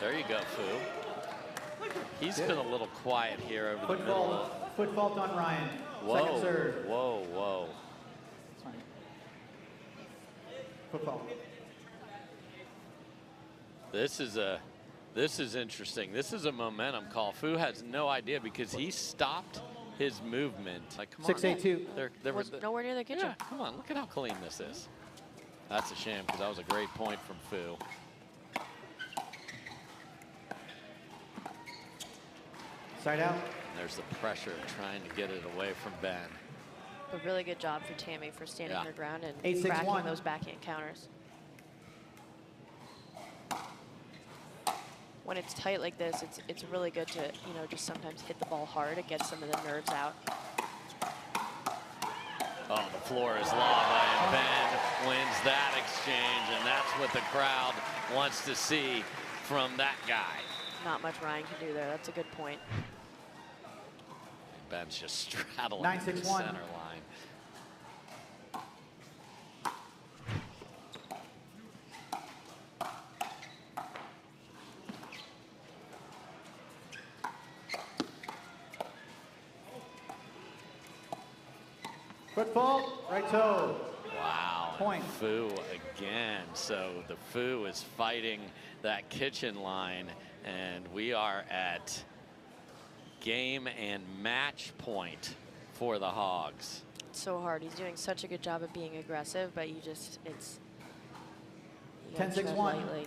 There you go, Fu. He's been a little quiet here over the middle. Foot fault on Ryan. Whoa, Second serve. whoa, whoa. Foot fault. This is interesting. This is a momentum call. Fu has no idea because he stopped his movement. Like, come on. 6-8-2. There was nowhere near the kitchen. Yeah, come on, look at how clean this is. That's a shame because that was a great point from Fu. Side out. And there's the pressure of trying to get it away from Ben. A really good job for Tammy for standing her ground and 8-6-1. cracking those backhand counters. When it's tight like this, it's really good to, you know, just sometimes hit the ball hard. It gets some of the nerves out. Oh, the floor is lava, and Ben wins that exchange, and that's what the crowd wants to see from that guy. Not much Ryan can do there. That's a good point. Ben's just straddling 9-6-1. the center line. Foot fault, right toe. Wow. Point. Fu again. So the Fu is fighting that kitchen line, and we are at game and match point for the Hogs. It's so hard. He's doing such a good job of being aggressive, but you just, it's... 10-6-1. lightly.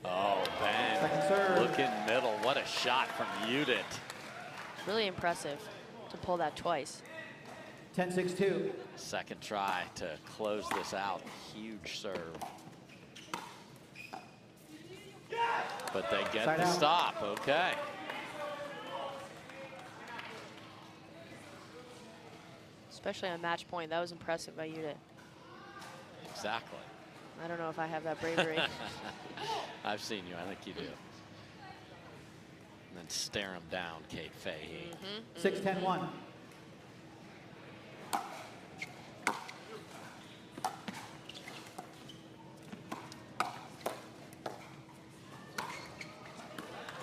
Oh, Ben. Second serve. Looking middle. What a shot from Judit. Really impressive to pull that twice. 10-6-2. Second try to close this out. Huge serve. But they get Side the out. stop. Okay. Especially on match point. That was impressive by Judit. Exactly. I don't know if I have that bravery. I've seen you. I think you do. And then stare him down, Kate Fahey. 6-10-1.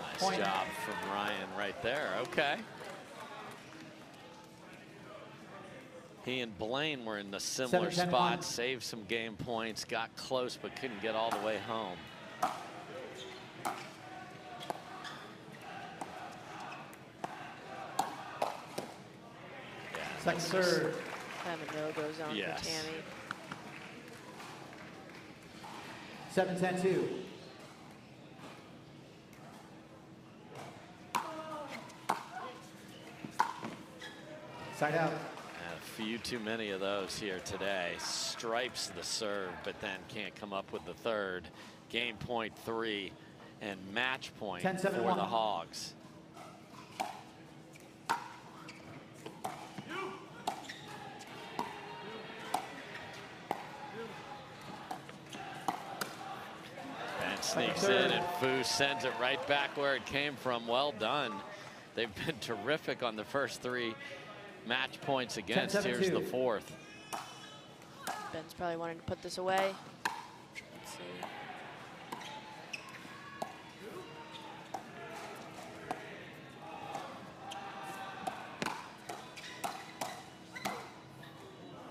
Nice Point. job from Ryan right there. Okay. He and Blaine were in the similar 7-10-1. spot, saved some game points, got close, but couldn't get all the way home. Yeah, Second this is- serve. Kind of a no-go zone Yes. for Tammy. 7-10-2. Side out. A few too many of those here today. Stripes the serve, but then can't come up with the third. Game point 3 and match point 10-7-1. for the Hogs. Ben sneaks in, and Fu sends it right back where it came from. Well done. They've been terrific on the first 3 match points against. 10-7-2. Here's the 4th. Ben's probably wanting to put this away. Let's see.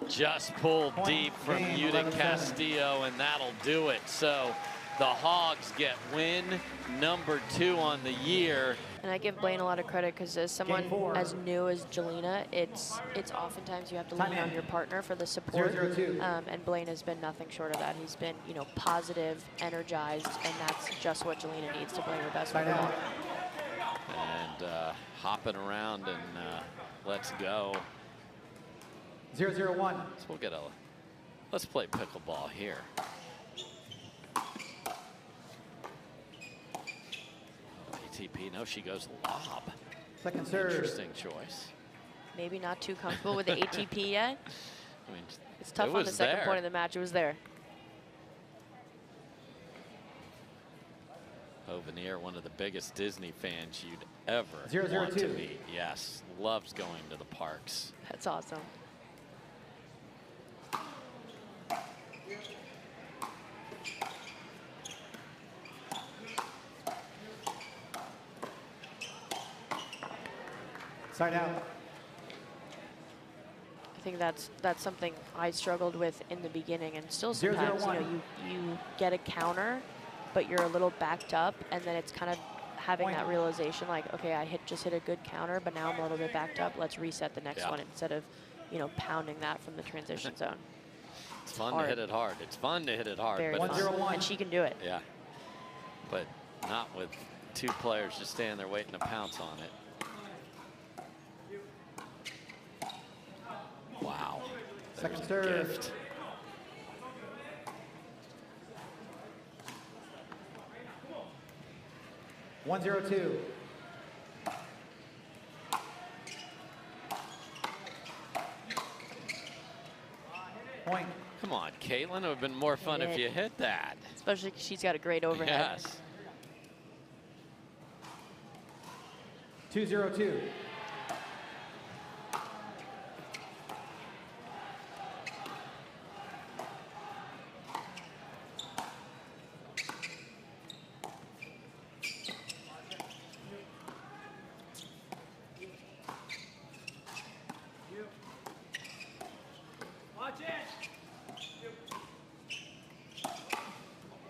Just pulled Point deep from game, Judit 11-7. Castillo, and that'll do it. So the Hogs get win number 2 on the year. And I give Blaine a lot of credit because as someone Game 4. as new as Jalina, it's oftentimes you have to lean Time on in. your partner for the support. 0-0-2. And Blaine has been nothing short of that. He's been, you know, positive, energized, and that's just what Jalina needs to play her best Side football. out. And hopping around, and let's go. 0-0-1. So we'll get a, let's play pickleball here. ATP, no, she goes lob. Second serve. Interesting choice. Maybe not too comfortable with the ATP yet. I mean, It's tough it on the was second there. point of the match. It was there. Hovenier, one of the biggest Disney fans you'd ever 0-0-2. want to meet. Yes, loves going to the parks. That's awesome. Side out. I think that's something I struggled with in the beginning, and still 0-0-1. sometimes you get a counter, but you're a little backed up, and then it's kind of having Point. that realization like, okay, I just hit a good counter, but now I'm a little bit backed up. Let's reset the next Yeah. one instead of, you know, pounding that from the transition zone. It's fun hard. to hit it hard. It's fun to hit it hard, Very but fun. 1-0-1. And she can do it. yeah, but not with 2 players just standing there waiting to pounce on it. Wow. Second There's a serve. gift. 102. Point. Come on, Kaitlyn. It would have been more fun if you hit that. Especially because she's got a great overhead. Yes. 202.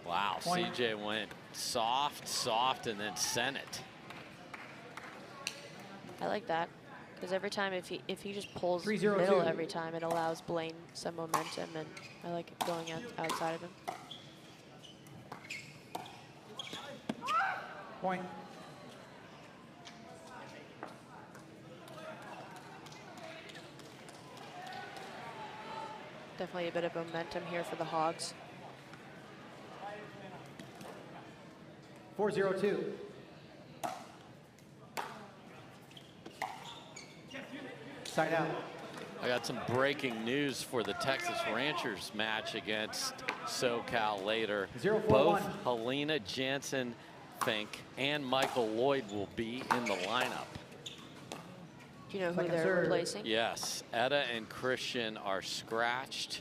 Wow, Point. CJ went soft, and then sent it. I like that because every time if he just pulls 302. middle every time, it allows Blaine some momentum, and I like it going outside of him. Point. Definitely a bit of momentum here for the Hogs. 402. Side out. I got some breaking news for the Texas Rangers match against SoCal later. 0-4-1. Both Helena Jansen-Fink and Michael Lloyd will be in the lineup. Do you know who Second they're serve. replacing? Yes, Etta and Christian are scratched.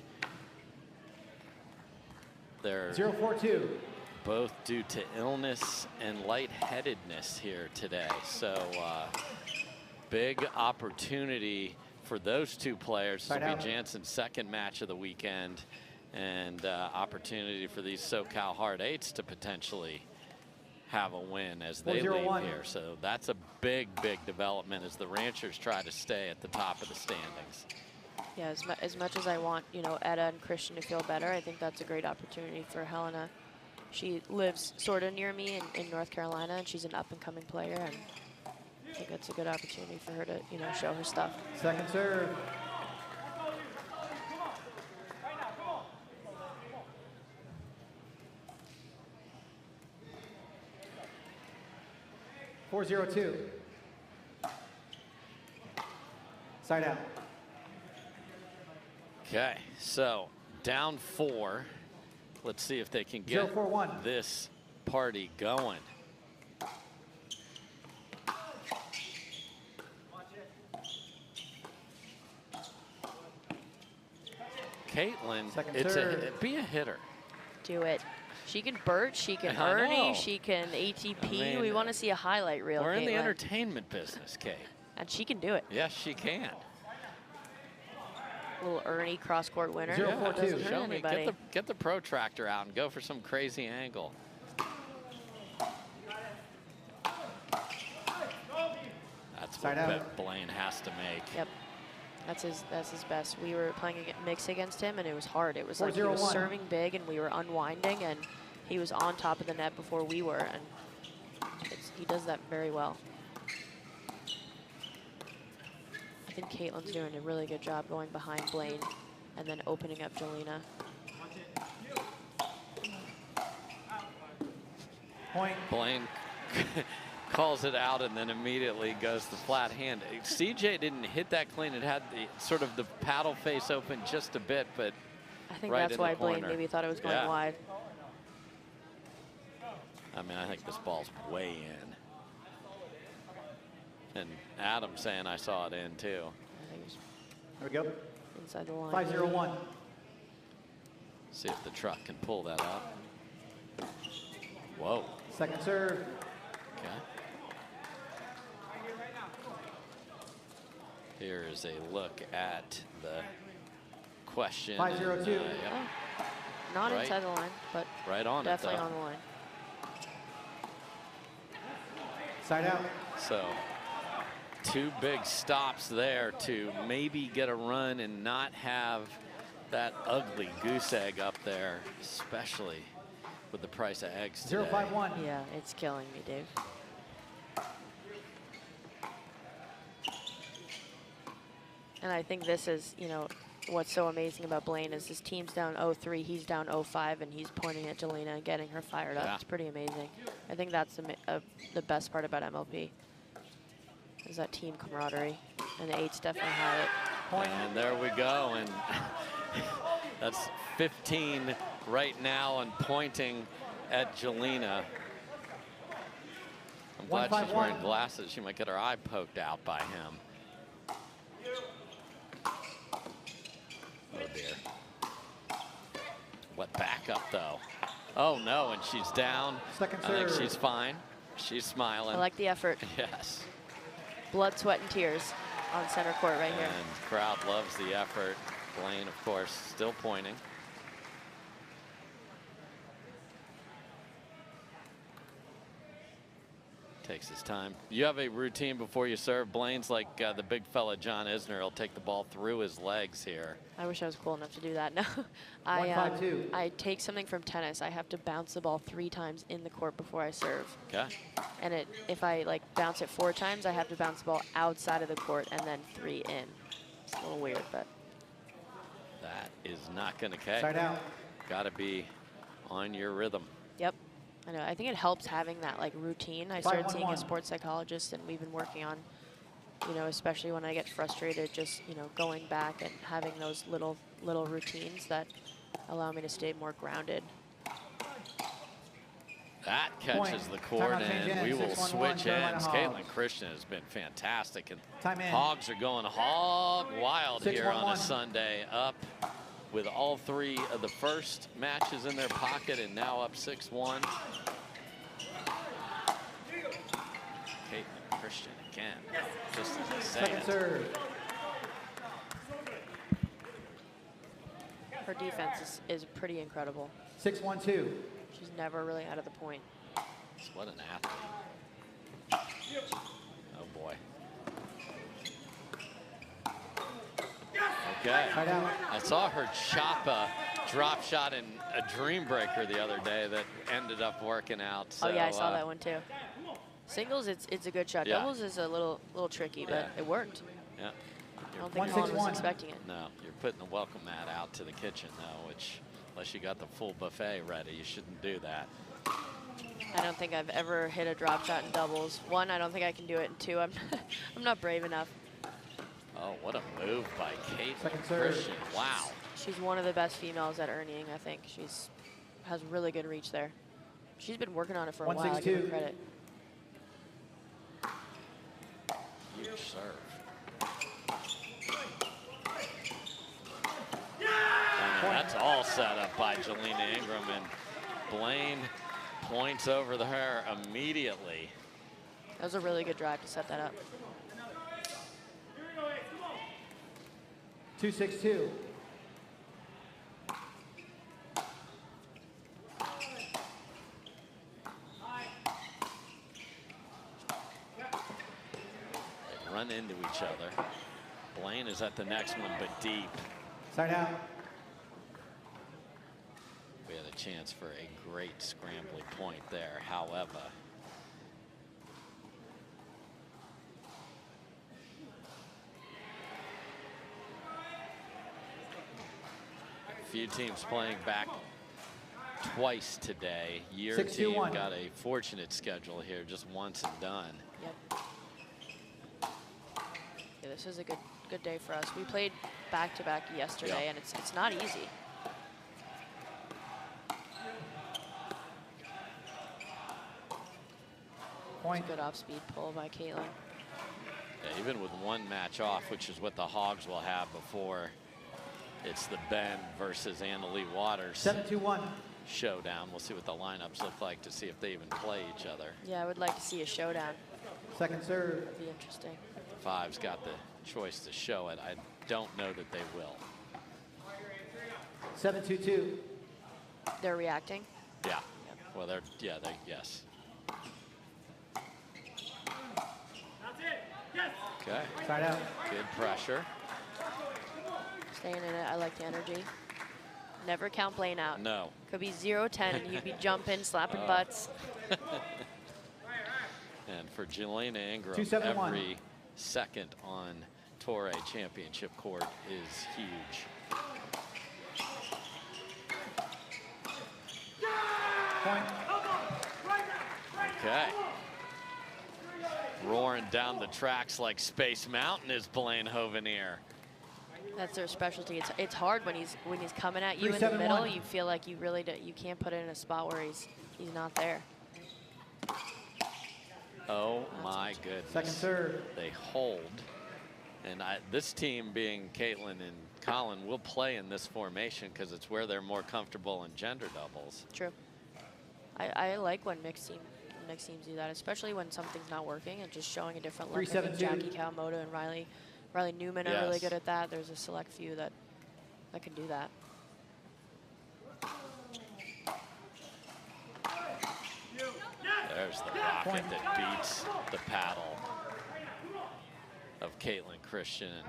They're 0-4-2. both due to illness and lightheadedness here today. So big opportunity for those two players. This Side will out. be Jansen's second match of the weekend, and opportunity for these SoCal Hard Eights to potentially have a win as they leave 4-0-1. here. So that's a big development as the Ranchers try to stay at the top of the standings. Yeah, as much as I want, you know, Etta and Christian to feel better, I think that's a great opportunity for Helena. She lives sort of near me in North Carolina, and she's an up-and-coming player, and I think that's a good opportunity for her to, you know, show her stuff. Second serve. .402. Side out. Okay, so down 4. Let's see if they can get 0-4-1. this party going. Kaitlyn, Second serve. be a hitter. Do it. She can Burt, she can I know. Ernie, she can ATP. I mean, we want to see a highlight reel. We're in the Kaitlyn. entertainment business, Kate. And she can do it. Yes, she can. Little Ernie cross-court winner. 0-4-2. Doesn't hurt Show me. anybody. Get the protractor out and go for some crazy angle. That's what Side out. Blaine has to make. Yep. That's his best. We were playing mix against him, and it was hard. It was like he was 4-0-1. serving big, and we were unwinding, and he was on top of the net before we were, and he does that very well. I think Kaitlyn's doing a really good job going behind Blaine and then opening up Jalina. Point. Blaine calls it out and then immediately goes the flat hand. CJ didn't hit that clean. It had the sort of the paddle face open just a bit, but I think right that's in the why Blaine corner. maybe thought it was going Yeah. wide. I mean, I think this ball's way in. And Adam saying I saw it in too. I think it was There we go. inside the line. 5-0-1. See if the truck can pull that up. Whoa. Second serve. Okay. Here is a look at the question. 5-0-2. Yep, Not Right. inside the line, but right on definitely it, though. on the line. Side out. So 2 big stops there to maybe get a run and not have that ugly goose egg up there, especially with the price of eggs today. 0-5-1. Yeah, it's killing me, Dave. And I think this is, you know, what's so amazing about Blaine is his team's down 0-3, he's down 0-5, and he's pointing at Jalina and getting her fired up. Yeah. It's pretty amazing. I think that's the best part about MLP, is that team camaraderie, and the 8s definitely have it. Point. And there we go, and that's 15 right now and pointing at Jalina. I'm glad she's wearing glasses. She might get her eye poked out by him. Oh dear. What backup though? Oh no, and she's down. Second I think serve. she's fine. She's smiling. I like the effort. Yes. Blood, sweat, and tears on center court right here. And crowd loves the effort. Blaine, of course, still pointing. Takes his time. You have a routine before you serve. Blaine's like the big fella John Isner. He'll take the ball through his legs here. I wish I was cool enough to do that. No, 1-5-2. I take something from tennis. I have to bounce the ball 3 times in the court before I serve. Okay. And if I like bounce it 4 times, I have to bounce the ball outside of the court and then 3 in. It's a little weird, but. That is not going to catch. Side out. Got to be on your rhythm. Yep. I know. I think it helps having that like routine. I started seeing a 5-1-1. sports psychologist, and we've been working on, especially when I get frustrated, just going back and having those little routines that allow me to stay more grounded. That catches the court, Timeout change and we in. will 6-1-1, switch Carolina ends. Hogs. Kaitlyn Christian has been fantastic, and Time in. Hogs are going hog wild here on a 6-1-1. Sunday, up with all 3 of the first matches in their pocket, and now up 6-1. Kaitlyn Christian again, just as I say Second it. serve. Her defense is pretty incredible. 6-1-2. She's never really out of the point. What an athlete. Oh boy. Okay. Side out. I saw her chop a drop shot in a dream breaker the other day that ended up working out. So, Oh yeah, I saw that one too. Singles, it's a good shot. Yeah. Doubles is a little tricky, but Yeah. it worked. Yeah. I don't think 1-6-1. anyone was expecting it. No, you're putting the welcome mat out to the kitchen though, which unless you got the full buffet ready, you shouldn't do that. I don't think I've ever hit a drop shot in doubles. 1, I don't think I can do it. And 2, I'm not brave enough. Oh, what a move by Kaitlyn Second serve. Christian. Wow. She's one of the best females at earning, I think. Has really good reach there. She's been working on it for a while. I give her 1-6-2. credit. Huge serve. And that's all set up by Jalina Ingram, and Blaine points over her immediately. That was a really good drive to set that up. 2-6-2. They run into each other. Blaine is at the next one, but deep. Side out. We had a chance for a great scrambling point there. However, a few teams playing back twice today. Your 6-2-1. team got a fortunate schedule here, just once and done. Yep. Yeah, this is a good day for us. We played back-to-back yesterday, Yep. and it's not easy. Point. Good off-speed pull by Kaitlyn. Yeah, even with one match off, which is what the Hogs will have before it's the Ben versus Annalee Waters 7-2-1. showdown. We'll see what the lineups look like to see if they even play each other. Yeah, I would like to see a showdown. Second serve. That'd be interesting. Five's got the choice to show it. I don't know that they will. 7-2-2. They're reacting. Yeah. Well, yes. Okay. Side out. Good pressure. Staying in it. I like the energy. Never count Blaine out. No. Could be 0-10 and he'd be jumping, slapping butts. And for Jalina Ingram, 2-7-1. every second on Tour Championship court is huge. Point. Okay. Roaring down the tracks like Space Mountain is Blaine Hovenier. That's their specialty. It's hard when he's coming at you in the 3-7-1. middle. You feel like you really you can't put it in a spot where he's not there. Oh my goodness. Second serve. They hold. And this team, being Kaitlyn and Collin, will play in this formation because it's where they're more comfortable in gender doubles. True. I like when mixed teams do that, especially when something's not working and just showing a different look. I think Jackie Kawamoto and Riley Newman are really good at that. There's a select few that can do that. There's the rocket that beats the paddle of Kaitlyn Christian.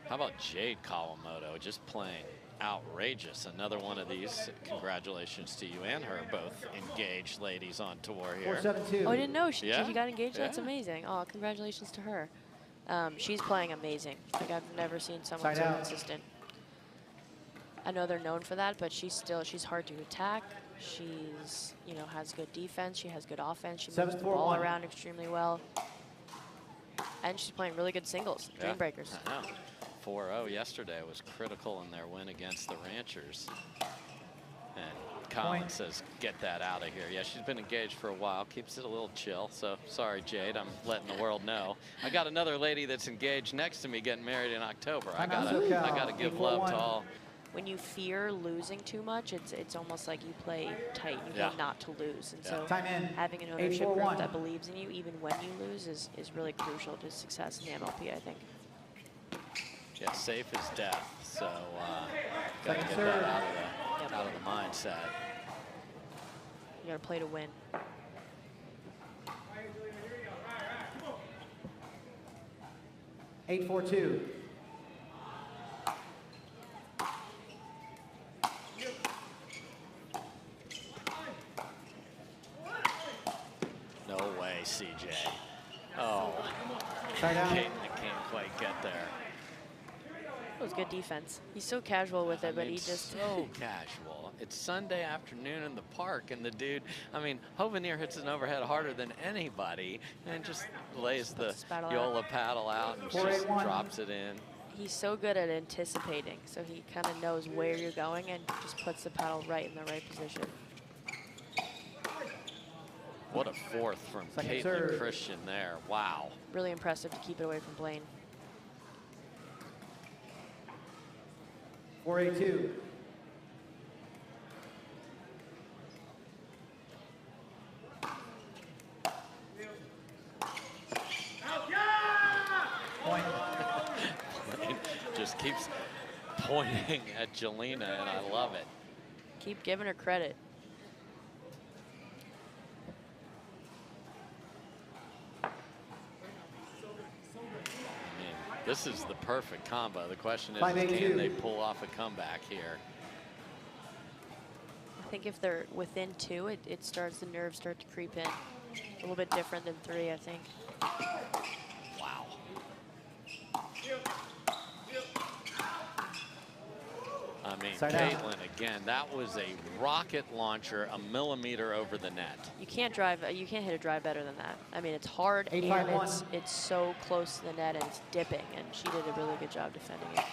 How about Jade Kawamoto just playing outrageous? Another one of these. Congratulations to you and her, both engaged ladies on tour here. 4-7-2. Oh, I didn't know she got engaged. Yeah. That's amazing. Oh, congratulations to her. She's playing amazing. Like, I've never seen someone Side so out. consistent. I know they're known for that, but she's hard to attack. She's, has good defense. She has good offense. She moves the ball 7-4-1. around extremely well. And she's playing really good singles, dream breakers. I know. 4-0 yesterday was critical in their win against the Ranchers. And Collin says, get that out of here. Yeah, she's been engaged for a while, keeps it a little chill. So sorry, Jade, I'm letting the world know. I got another lady that's engaged next to me getting married in October. I gotta give love to all. When you fear losing too much, it's almost like you play tight. You play not to lose. And so having an ownership group that believes in you, even when you lose, is really crucial to success in the MLP, I think. Yeah, safe as death. So gotta get that out of the mindset. You gotta play to win. Eight, 4-2. No way, CJ. Oh, Kaitlyn can't quite get there. It was good defense. He's so casual with it, but he just so casual. It's Sunday afternoon in the park, and the dude, Hovenier hits an overhead harder than anybody, and just lays the Yola paddle out and just drops it in. He's so good at anticipating, so he kind of knows where you're going and just puts the paddle right in the right position. What a fourth from Kaitlyn Christian there. Wow. Really impressive to keep it away from Blaine. 4-8-2. Point. Just keeps pointing at Jalina, and I love it. Keep giving her credit. This is the perfect combo. The question is, 5-8-2. can they pull off a comeback here? I think if they're within two, the nerves start to creep in. A little bit different than three, I think. Wow. Kaitlyn again, that was a rocket launcher, a millimeter over the net. You can't hit a drive better than that. It's hard, and it's so close to the net, and it's dipping, and she did a really good job defending it.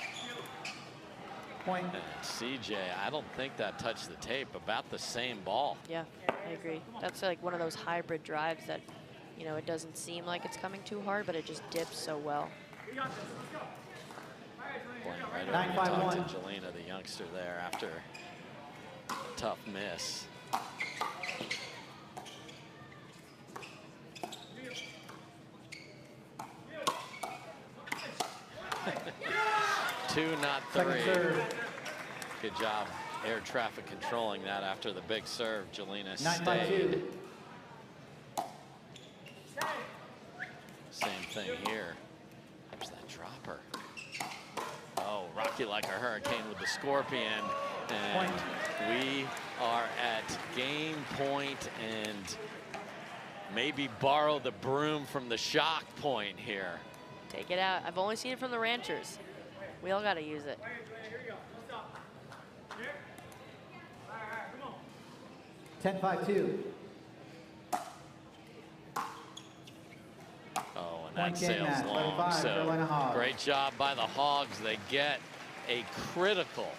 Point. And CJ, I don't think that touched the tape. About the same ball. Yeah, I agree. That's like one of those hybrid drives that, it doesn't seem like it's coming too hard, but it just dips so well. Right over to talk to Jalina, the youngster there, after a tough miss. 2, not 3. Good job air traffic controlling that after the big serve. Jalina stayed. Same thing here. There's that dropper. Oh, rocky like a hurricane with the scorpion. And we are at game point and maybe borrow the broom from the shock point here. Take it out. I've only seen it from the ranchers. We all got to use it. 10-5-2. Oh, and Point that game sails match, long. 11-5, Carolina So Hogs. great job by the Hogs. They get a critical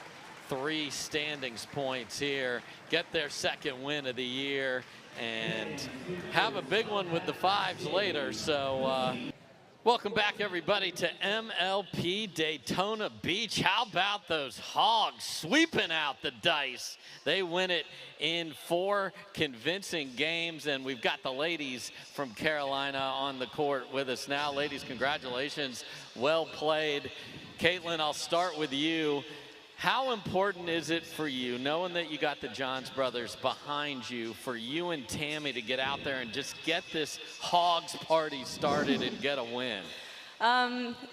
3 standings points here, get their 2nd win of the year, and have a big one with the 5s later. So welcome back, everybody, to MLP Daytona Beach. How about those Hogs sweeping out the dice? They win it in 4 convincing games, and we've got the ladies from Carolina on the court with us now. Ladies, congratulations. Well played. Kaitlyn, I'll start with you. How important is it for you, knowing that you got the Johns brothers behind you, for you and Tammy to get out there and just get this Hogs party started and get a win?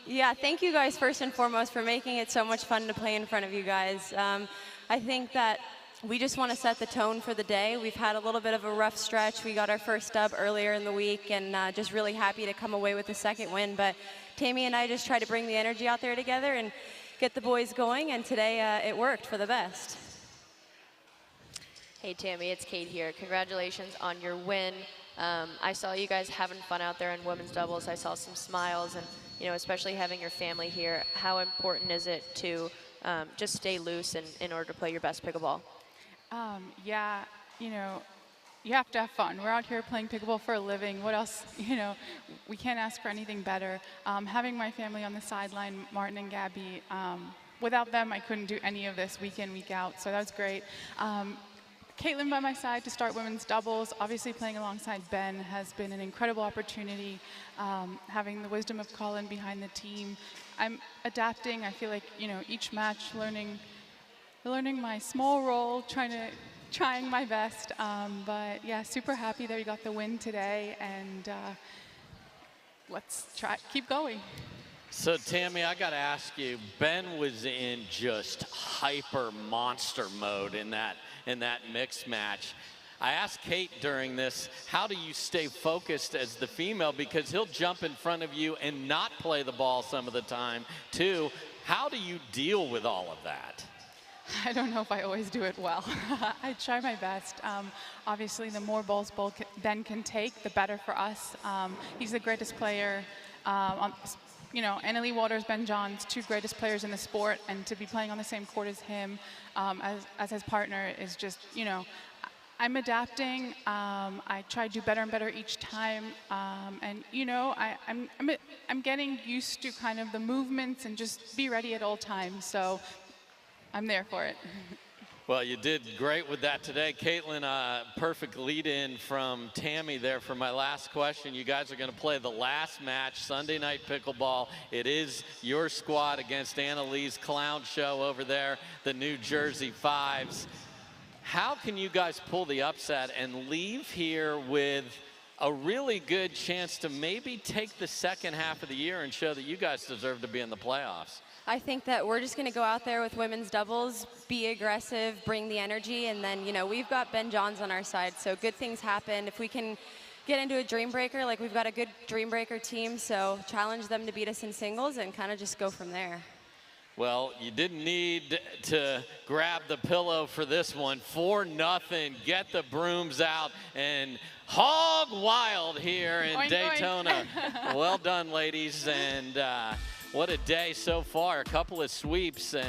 Yeah, thank you guys first and foremost for making it so much fun to play in front of you guys. I think that we just want to set the tone for the day. We've had a little bit of a rough stretch. We got our first dub earlier in the week, and just really happy to come away with the 2nd win. But Tammy and I just try to bring the energy out there together and get the boys going, and today it worked for the best. Hey, Tammy, it's Kate here. Congratulations on your win. I saw you guys having fun out there in women's doubles. I saw some smiles, and especially having your family here. How important is it to just stay loose in order to play your best pickleball? Yeah, you have to have fun. We're out here playing pickleball for a living. What else, we can't ask for anything better. Having my family on the sideline, Martin and Gabby, without them, I couldn't do any of this week in, week out, so that was great. Kaitlyn by my side to start women's doubles. Obviously playing alongside Ben has been an incredible opportunity. Having the wisdom of Collin behind the team. I'm adapting. I feel like, each match learning my small role, trying my best, but yeah, super happy that we got the win today, and let's keep going. So Tammy, I got to ask you, Ben was in just hyper monster mode in that mixed match. I asked Kate during this, how do you stay focused as the female, because he'll jump in front of you and not play the ball some of the time too. How do you deal with all of that? I don't know if I always do it well. I try my best. Obviously, the more balls Ben can take, the better for us. He's the greatest player. Annalie Waters, Ben Johns, 2 greatest players in the sport, and to be playing on the same court as him, as his partner, is just, I'm adapting. I try to do better and better each time, and I'm getting used to kind of the movements and just be ready at all times. So I'm there for it. Well, you did great with that today. Kaitlyn, perfect lead-in from Tammy there for my last question. You guys are going to play the last match, Sunday Night Pickleball. It is your squad against Annalie's clown show over there, the New Jersey Fives. How can you guys pull the upset and leave here with a really good chance to maybe take the 2nd half of the year and show that you guys deserve to be in the playoffs? I think that we're just going to go out there with women's doubles, be aggressive, bring the energy, and then, we've got Ben Johns on our side, so good things happen. If we can get into a dream breaker, like we've got a good dream breaker team, so challenge them to beat us in singles and kind of just go from there. Well, you didn't need to grab the pillow for this one. 4-0, get the brooms out, and hog wild here in Oink, Daytona. oink. Well done, ladies, and what a day so far. A couple of sweeps, and